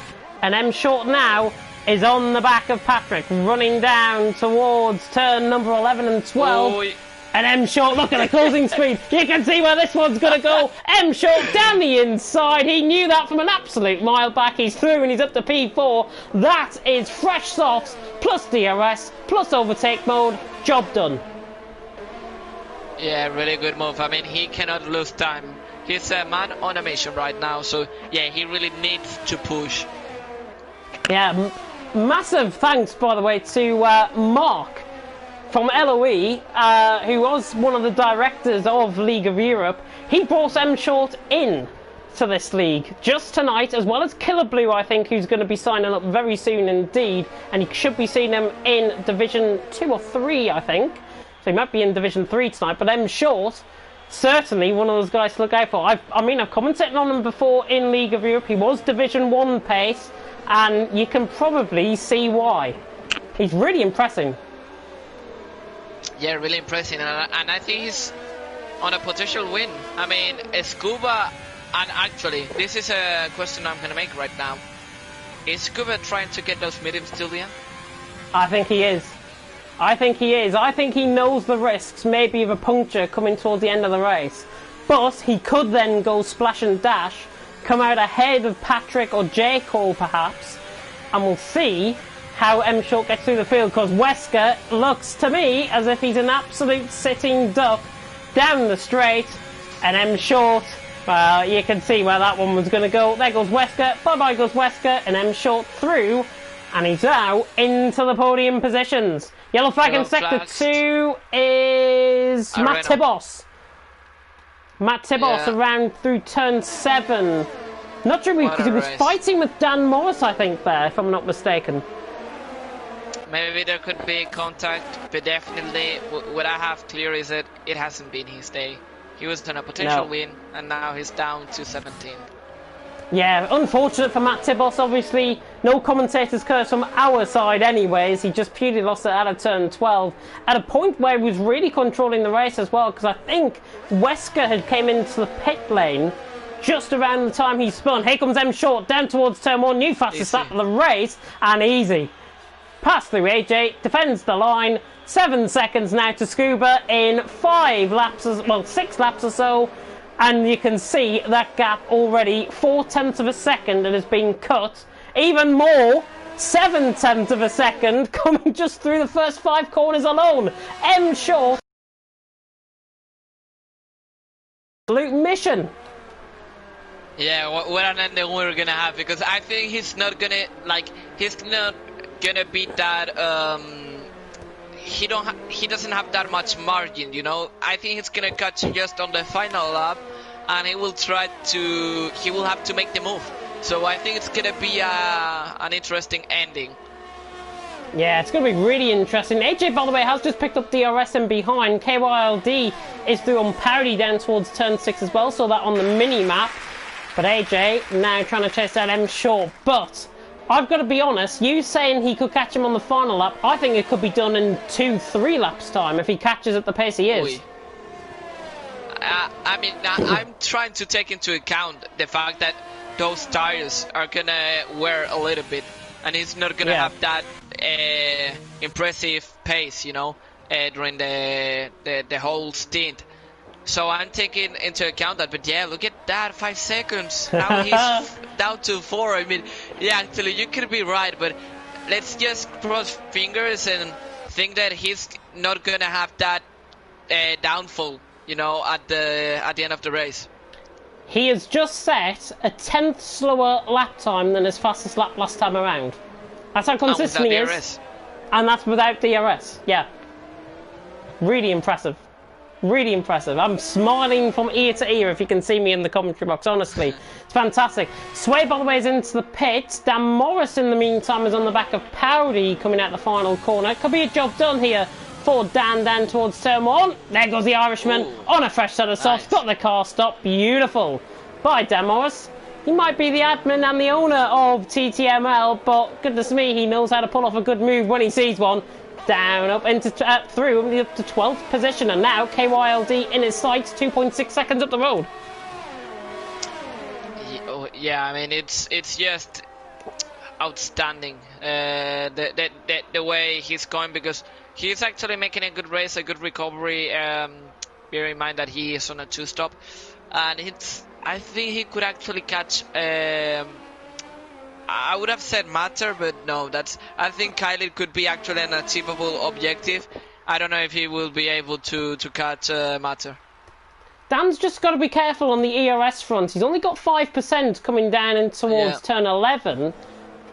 And M Short now is on the back of Patrick, running down towards turn number 11 and 12. Oh, and M Short, look at the closing speed. You can see where this one's going to go. M Short down the inside. He knew that from an absolute mile back. He's through and he's up to P4. That is fresh softs, plus DRS, plus overtake mode. Job done. Yeah, really good move. I mean, he cannot lose time. He's a man on a mission right now. So, yeah, he really needs to push. Yeah, massive thanks, by the way, to Mark from LOE, who was one of the directors of League of Europe. He brought M Short in to this league just tonight, as well as Killer Blue, I think, who's going to be signing up very soon indeed, and you should be seeing him in Division 2 or 3, I think. So he might be in Division 3 tonight, but M Short, certainly one of those guys to look out for. I mean, I've commented on him before in League of Europe. He was Division 1 pace, and you can probably see why. He's really impressing. Yeah, really impressive, and I think he's on a potential win. I mean, Scuba, and actually, this is a question I'm going to make right now. Is Scuba trying to get those mediums till the end? I think he is. I think he is. I think he knows the risks, maybe of a puncture coming towards the end of the race. But he could then go splash and dash, come out ahead of Patrick or J Cole perhaps, and we'll see how M Short gets through the field, because Wesker looks to me as if he's an absolute sitting duck down the straight, and M Short, well, you can see where that one was going to go. There goes Wesker, bye-bye goes Wesker, and M Short through, and he's now into the podium positions. Yellow flag in sector 2 is Matt Tibos. Matt Tibos around through turn 7. Not sure, because he was fighting with Dan Morris, I think, there, if I'm not mistaken. Maybe there could be contact, but definitely what I have clear is that it hasn't been his day. He was on a potential win, and now he's down to 17. Yeah, unfortunate for Matt Tibos, obviously. No commentator's curse from our side anyways. He just purely lost it out of turn 12. At a point where he was really controlling the race as well, because I think Wesker had came into the pit lane just around the time he spun. Here comes M Short down towards turn 1. New fastest lap of the race, and easy. Pass through AJ, defends the line. 7 seconds now to Scuba in 6 laps or so. And you can see that gap already 0.4 of a second that has been cut. Even more, 0.7 of a second coming just through the first 5 corners alone. M Short. Absolute mission. Yeah, what an ending we're gonna have, because I think he's not gonna be that he doesn't have that much margin, you know. I think he's gonna catch just on the final lap, and he will have to make the move. So I think it's gonna be an interesting ending. Yeah, it's going to be really interesting. AJ, by the way, has just picked up DRS in behind. KYLD is through on parity down towards turn 6 as well, so that on the mini-map. But AJ now trying to chase that M short. But I've got to be honest, you saying he could catch him on the final lap, I think it could be done in 2-3 laps time if he catches at the pace he is. I mean, I'm trying to take into account the fact that those tires are going to wear a little bit. And he's not going to have that impressive pace, you know, during the whole stint. So I'm taking into account that. But yeah, look at that, 5 seconds. Now he's down to 4. I mean, yeah, actually, you could be right. But let's just cross fingers and think that he's not going to have that downfall, you know, at the end of the race. He has just set a 10th slower lap time than his fastest lap last time around. That's how consistent he is. And that's without DRS. Yeah. Really impressive. Really impressive. I'm smiling from ear to ear if you can see me in the commentary box, honestly. It's fantastic. Sway, by the way, is into the pits. Dan Morris, in the meantime, is on the back of Powdy coming out the final corner. Could be a job done here for Dan down towards turn 1. There goes the Irishman. Ooh. On a fresh set of softs. Nice. Got the car stopped. Beautiful. Bye, Dan Morris. He might be the admin and the owner of TTML, but goodness me, he knows how to pull off a good move when he sees one. Down, up, into through, up to 12th position, and now KYLD in his sights, 2.6 seconds up the road. Yeah, I mean, it's just outstanding, the way he's going, because he's actually making a good race, a good recovery. Bear in mind that he is on a 2-stop, and I think he could actually catch. I would have said Matter, but no. I think Kylie could be actually an achievable objective. I don't know if he will be able to catch Matter. Dan's just got to be careful on the ERS front. He's only got 5% coming down in towards turn 11.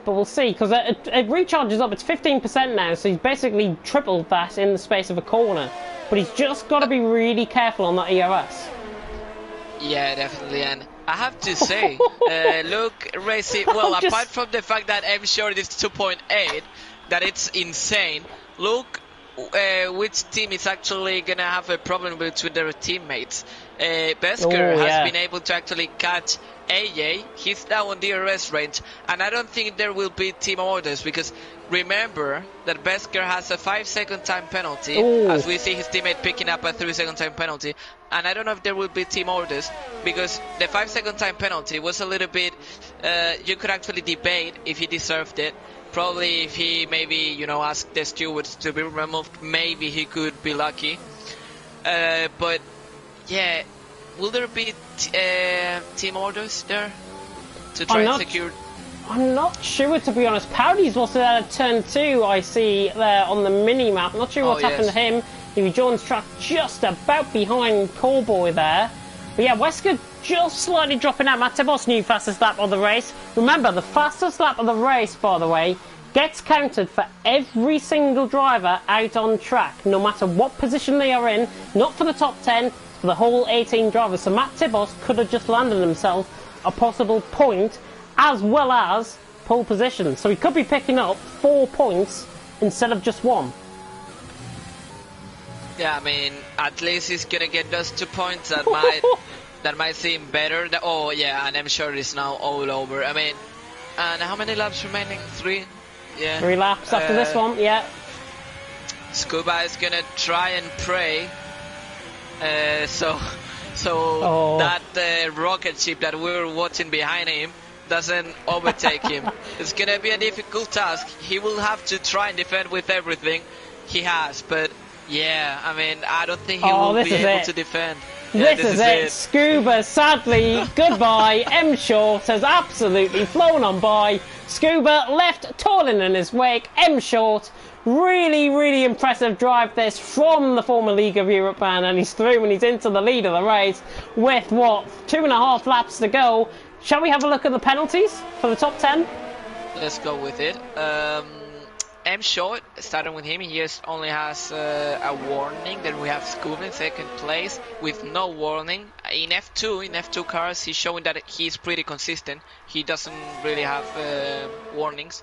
But we'll see, because it recharges up. It's 15% now, so he's basically tripled that in the space of a corner. But he's just got to be really careful on that ERS. Yeah, definitely. And I have to say, look, Racy, well, apart from the fact that M short is 2.8, that it's insane, look which team is actually going to have a problem with their teammates. Besker has been able to actually catch AJ. He's now on DRS range, and I don't think there will be team orders, because remember that Besker has a 5-second time penalty, as we see his teammate picking up a 3-second time penalty. And I don't know if there will be team orders, because the 5-second time penalty was a little bit, you could actually debate if he deserved it. Probably if he maybe, you know, asked the stewards to be removed, maybe he could be lucky. But yeah, will there be team orders there to try and secure? I'm not sure, to be honest. Powdy's lost it out of turn 2, I see there on the mini-map. Not sure what's happened to him. He rejoins track just about behind Callboy there. But yeah, Wesker just slightly dropping out. Matebos' new fastest lap of the race. Remember, the fastest lap of the race, by the way, gets counted for every single driver out on track, no matter what position they are in. Not for the top 10, for the whole 18 drivers. So Matt Tibos could have just landed himself a possible point, as well as pole position. So he could be picking up 4 points instead of just 1. Yeah, I mean, at least he's gonna get those 2 points. That might seem better. And I'm sure it's now all over. I mean, and how many laps remaining? 3? Yeah. 3 laps after this one, yeah. Scuba is gonna try and pray. So that rocket ship that we were watching behind him doesn't overtake him. It's gonna be a difficult task. He will have to try and defend with everything he has, but yeah, I mean, I don't think he will be able to defend. Yeah, this is it. Scuba, sadly, goodbye. M Short has absolutely flown on by. Scuba left toiling in his wake. M Short, really, really impressive drive this from the former League of Europe man, and he's through and he's into the lead of the race with, 2.5 laps to go. Shall we have a look at the penalties for the top 10? Let's go with it. M Short, starting with him, he only has a warning. Then we have Scuba in second place with no warning. In F2 cars, he's showing that he's pretty consistent. He doesn't really have warnings.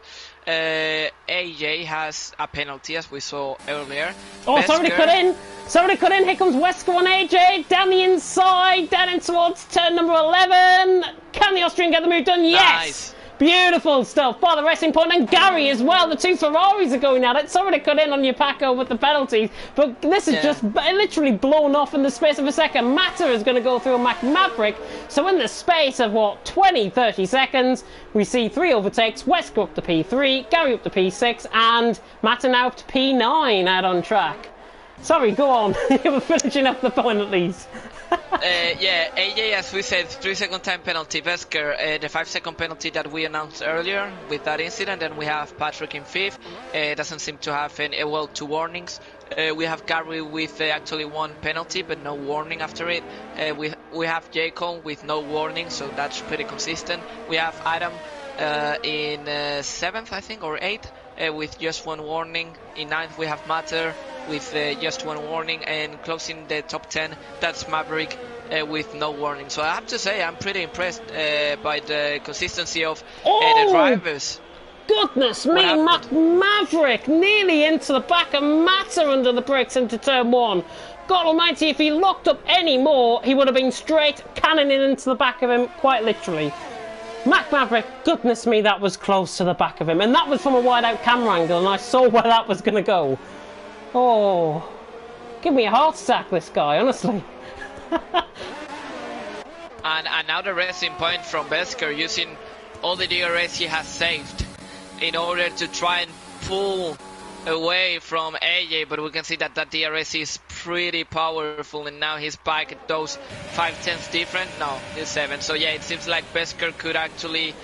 AJ has a penalty, as we saw earlier. Oh, somebody cut in. Somebody cut in. Here comes Wesker on AJ. Down the inside. Down in towards turn number 11. Can the Austrian get the move done? Yes. Nice. Beautiful stuff by the Racing Point, and Gary as well. The two Ferraris are going at it. Sorry to cut in on your Paco with the penalties, but this is just literally blown off in the space of a second. Mata is going to go through a Mac Maverick, so in the space of, 20-30 seconds, we see 3 overtakes. Wesker up to P3, Gary up to P6, and Mata now up to P9 out on track. Sorry, go on. You were finishing up the point at least. Yeah, AJ, as we said, 3-second time penalty. Wesker, the 5-second penalty that we announced earlier with that incident. And we have Patrick in 5th. Doesn't seem to have any, 2 warnings. We have Gary with actually 1 penalty, but no warning after it. We have Jacob with no warning, so that's pretty consistent. We have Adam in 7th, I think, or 8th, with just 1 warning. In 9th, we have Matter with just 1 warning, and closing the top 10, that's Maverick with no warning. So I have to say, I'm pretty impressed by the consistency of the drivers. Goodness me, Maverick nearly into the back of Matter under the brakes into turn 1. God almighty, if he locked up any more, he would have been straight cannoning into the back of him, quite literally. Maverick, goodness me, that was close to the back of him, and that was from a wide out camera angle, and I saw where that was going to go. Oh, give me a heart attack, this guy, honestly. and another Racing Point from Wesker, using all the DRS he has saved in order to try and pull away from AJ, but we can see that that DRS is pretty powerful, and now he's back at those 5/10 different. No, he's 7. So yeah, it seems like Wesker could actually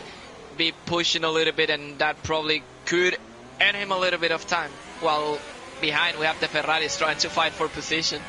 be pushing a little bit, and that probably could earn him a little bit of time, while behind we have the Ferraris trying to fight for position.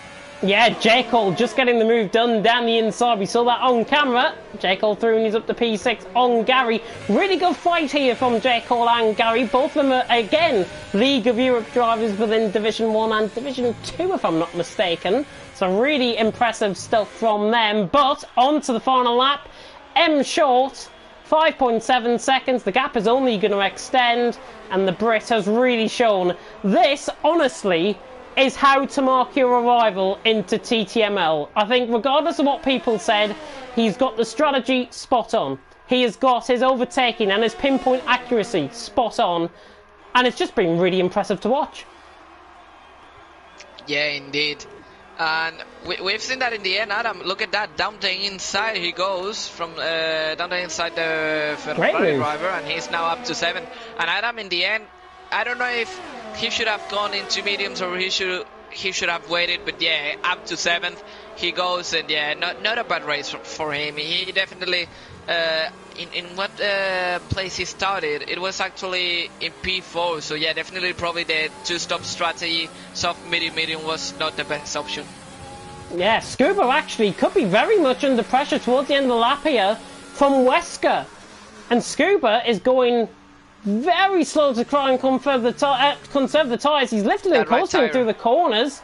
Yeah, J. Cole just getting the move done down the inside. We saw that on camera. J. Cole through and he's up to P6 on Gary. Really good fight here from J. Cole and Gary. Both of them are, again, League of Europe drivers within Division 1 and Division 2, if I'm not mistaken. So really impressive stuff from them. But on to the final lap. M short, 5.7 seconds. The gap is only going to extend, and the Brit has really shown. This, honestly, is how to mark your arrival into TTML. I think regardless of what people said, he's got the strategy spot on. He has got his overtaking and his pinpoint accuracy spot on, and it's just been really impressive to watch. Yeah, indeed. And we've seen that in the end, Adam. Look at that, down the inside he goes, from down the inside the Ferrari driver, and he's now up to 7. And Adam, in the end, I don't know if he should have gone into mediums or he should have waited, but yeah, up to 7th he goes, and yeah, not a bad race for him. He definitely in what place he started, it was actually in P4, so yeah, definitely probably the 2-stop strategy, soft medium was not the best option. Yeah, Scuba actually could be very much under pressure towards the end of the lap here from Wesker, and Scuba is going very slow to try and conserve the tyres. He's lifted and closing through the corners,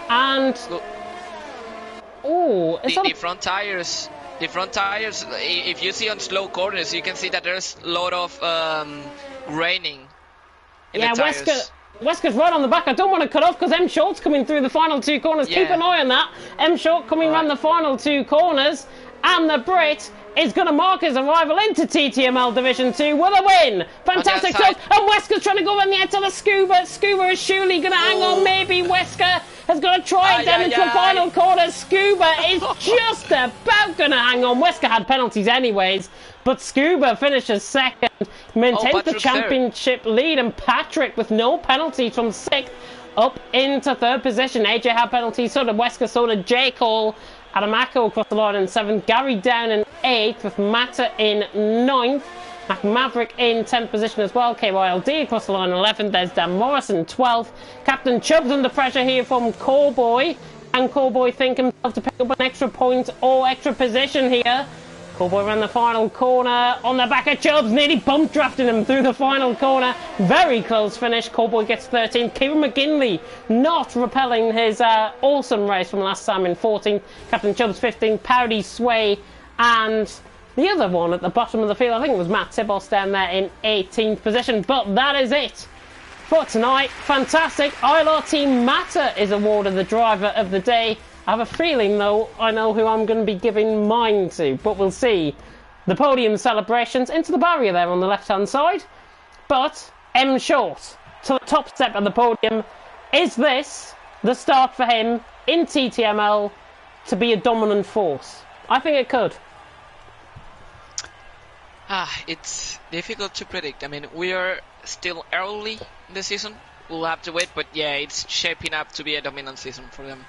and the front tires. The front tires, if you see on slow corners, you can see that there's a lot of graining in the tires. Wesker's right on the back. I don't want to cut off because M Short's coming through the final 2 corners. Yeah. Keep an eye on that. M Short coming around the final 2 corners, and the Brit is going to mark his arrival into TTML Division 2 with a win. Fantastic stuff. And Wesker's trying to go on the edge of the Scuba. Scuba is surely going to hang on. Maybe Wesker has got to try it down into the final corner. Scuba is just about going to hang on. Wesker had penalties anyways, but Scuba finishes 2nd, maintains the championship lead, and Patrick with no penalties from 6th up into 3rd position. AJ had penalties, so did Wesker, so did J. Cole. Adamako across the line in 7th, Gary down in 8th with Mata in 9th, Maverick in 10th position as well, KYLD across the line in 11th, there's Dan Morrison in 12th, Captain Chubb's under pressure here from Callboy, and Callboy think himself to pick up an extra point or extra position here. Callboy ran the final corner on the back of Chubbs, nearly bump drafting him through the final corner. Very close finish. Callboy gets 13th. Kieran McGinley not repelling his awesome race from last time in 14th. Captain Chubbs 15th. Powdy, Sway and The other one at the bottom of the field, I think it was Matt Tibos down there in 18th position. But that is it for tonight. Fantastic. ILR Team Matter is awarded the driver of the day. I have a feeling, though, I know who I'm going to be giving mine to, but we'll see. The podium celebrations into the barrier there on the left-hand side. But M Short to the top step of the podium. Is this the start for him in TTML to be a dominant force? I think it could. It's difficult to predict. I mean, we are still early in the season. We'll have to wait, but yeah, it's shaping up to be a dominant season for them.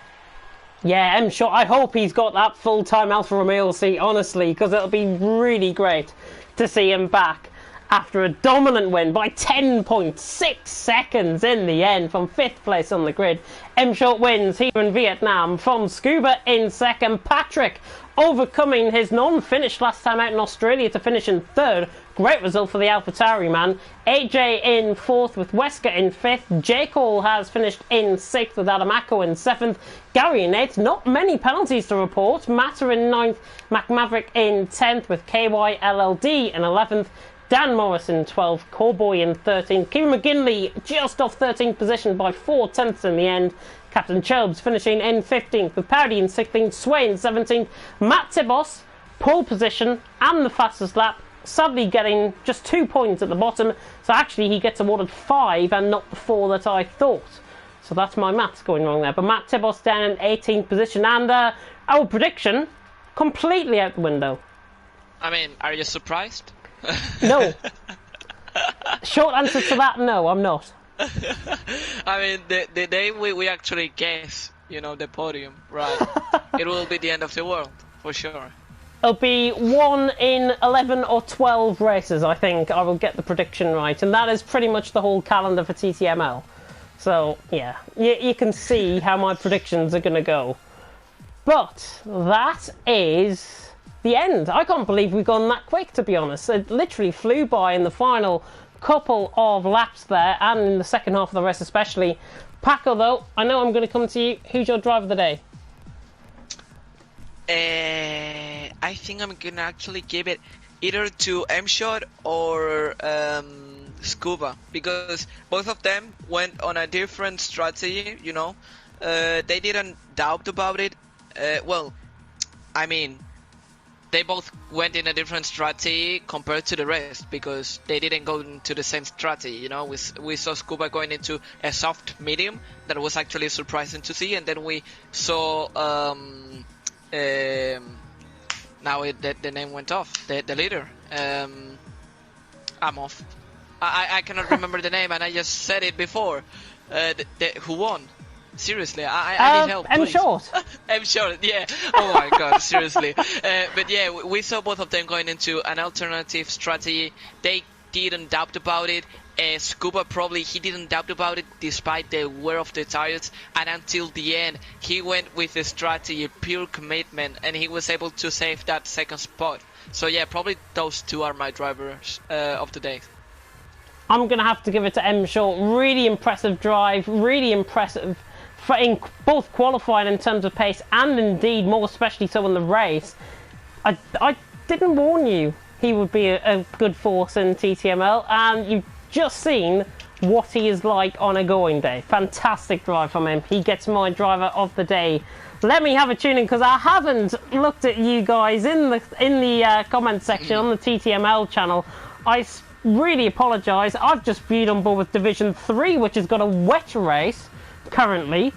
Yeah, I'm sure. I hope he's got that full-time Alfa Romeo seat, honestly, because it'll be really great to see him back after a dominant win by 10.6 seconds in the end from 5th place on the grid. M Short wins here in Vietnam from Scuba in 2nd. Patrick overcoming his non-finish last time out in Australia to finish in 3rd. Great result for the AlphaTauri man. AJ in 4th with Wesker in 5th. J. Cole has finished in 6th with Adamako in 7th. Gary in 8th. Not many penalties to report. Matter in 9th. Mac Maverick in 10th with KYLLD in 11th. Dan Morris in 12th. Cowboy in 13th. Kieran McGinley just off 13th position by 4/10 in the end. Captain Chubbs finishing in 15th with Parody in 16th. Sway in 17th. Matt Tibos, pole position and the fastest lap. Sadly getting just 2 points at the bottom, so actually he gets awarded 5 and not the 4 that I thought. So that's my maths going wrong there. But Matt Tibos down in 18th position, and our prediction completely out the window. I mean, are you surprised? No. Short answer to that, no, I'm not. I mean, the day we actually guess, you know, the podium, right, it will be the end of the world, for sure. It'll be 1 in 11 or 12 races, I think. I will get the prediction right. And that is pretty much the whole calendar for TTML. So, yeah, you can see how my predictions are going to go. But that is the end. I can't believe we've gone that quick, to be honest. It literally flew by in the final couple of laps there, and in the second half of the race especially. Paco, though, I know I'm going to come to you. Who's your driver of the day? I think I'm gonna actually give it either to M-Shot or Scuba, because both of them went on a different strategy, you know. They didn't doubt about it. Well, I mean, they both went in a different strategy compared to the rest, because they didn't go into the same strategy, you know. We saw Scuba going into a soft medium that was actually surprising to see, and then we saw now the name went off. The leader. I'm off. I cannot remember the name, and I just said it before. Who won? Seriously, I need help. M Short. M Short. Yeah. Oh my God. Seriously. But yeah, we saw both of them going into an alternative strategy. They didn't doubt about it. Scuba probably he didn't doubt about it despite the wear of the tires, and until the end he went with a strategy, pure commitment, and he was able to save that second spot. So yeah, probably those two are my drivers of the day. I'm gonna have to give it to M Short. Really impressive drive, really impressive in both qualifying in terms of pace, and indeed more especially so in the race. I didn't warn you he would be a good force in TTML, and you've just seen what he is like on a going day. Fantastic drive from him. He gets my driver of the day. Let me have a tune in, because I haven't looked at you guys in the comment section on the TTML channel. I really apologise. I've just viewed on board with Division 3, which has got a wet race currently,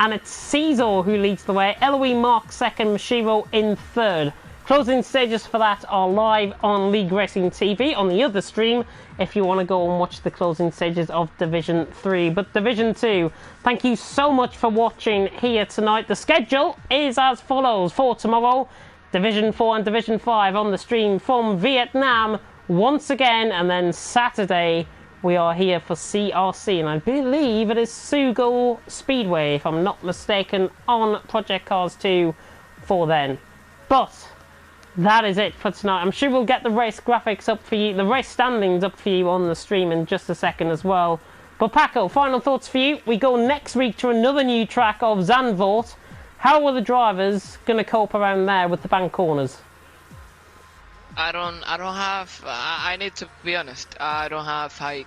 and it's Caesar who leads the way. Eloise Mark 2nd, Mashiro in 3rd. Closing stages for that are live on League Racing TV on the other stream if you want to go and watch the closing stages of Division 3. But Division 2, thank you so much for watching here tonight. The schedule is as follows for tomorrow. Division 4 and Division 5 on the stream from Vietnam once again, and then Saturday we are here for CRC, and I believe it is Sugo Speedway, if I'm not mistaken, on Project Cars 2 for then. But that is it for tonight. I'm sure we'll get the race graphics up for you, the race standings up for you on the stream in just a second as well. But Paco, final thoughts for you. We go next week to another new track of Zandvoort. How are the drivers going to cope around there with the bank corners? I need to be honest. I don't have high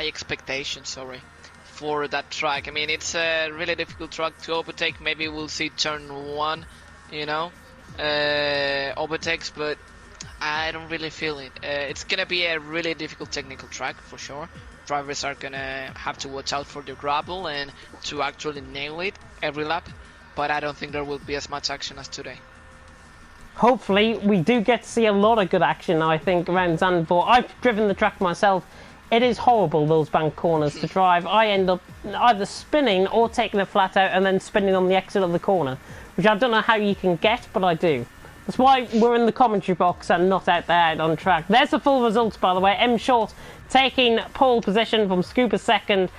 expectations. Sorry, for that track. I mean, it's a really difficult track to overtake. Maybe we'll see turn 1, you know, overtakes, but I don't really feel it. It's gonna be a really difficult technical track for sure. Drivers are gonna have to watch out for the gravel and to actually nail it every lap. But I don't think there will be as much action as today. Hopefully, we do get to see a lot of good action, I think, around Zandvoort. I've driven the track myself. It is horrible, those bank corners to drive. I end up either spinning or taking the flat out and then spinning on the exit of the corner, which I don't know how you can get, but I do. That's why we're in the commentary box and not out there out on track. There's the full results, by the way. M Short taking pole position from Scuba second,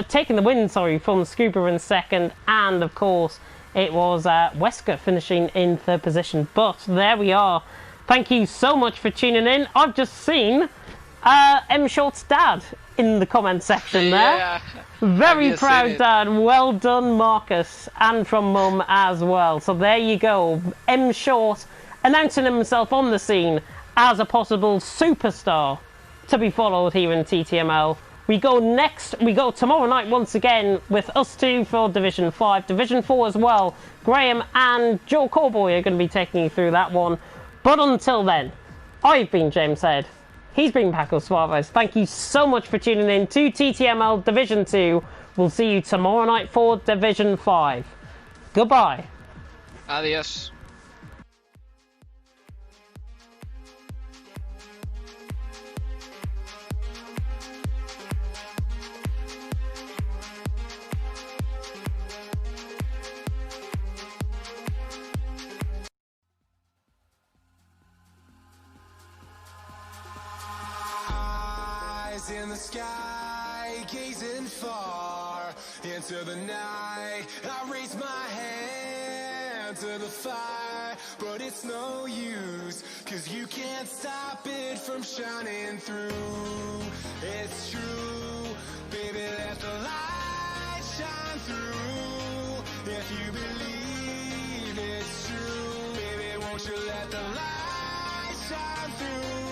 taking the win, sorry, from Scuba in second, and of course it was Wesker finishing in third position. But there we are. Thank you so much for tuning in. I've just seen M Short's dad in the comment section there. Yeah, very proud dad. Well done, Marcus, and from Mum as well. So there you go. M Short announcing himself on the scene as a possible superstar to be followed here in TTML. We go tomorrow night once again with us two for Division 5. Division 4 as well. Graham and Joe Cowboy are going to be taking you through that one. But until then, I've been James Head. He's been Paco Suarez. Thank you so much for tuning in to TTML Division 2. We'll see you tomorrow night for Division 5. Goodbye. Adios. In the sky, gazing far into the night, I raise my hand to the fire, but it's no use, 'cause you can't stop it from shining through. It's true, baby, let the light shine through. If you believe it's true, baby, won't you let the light shine through?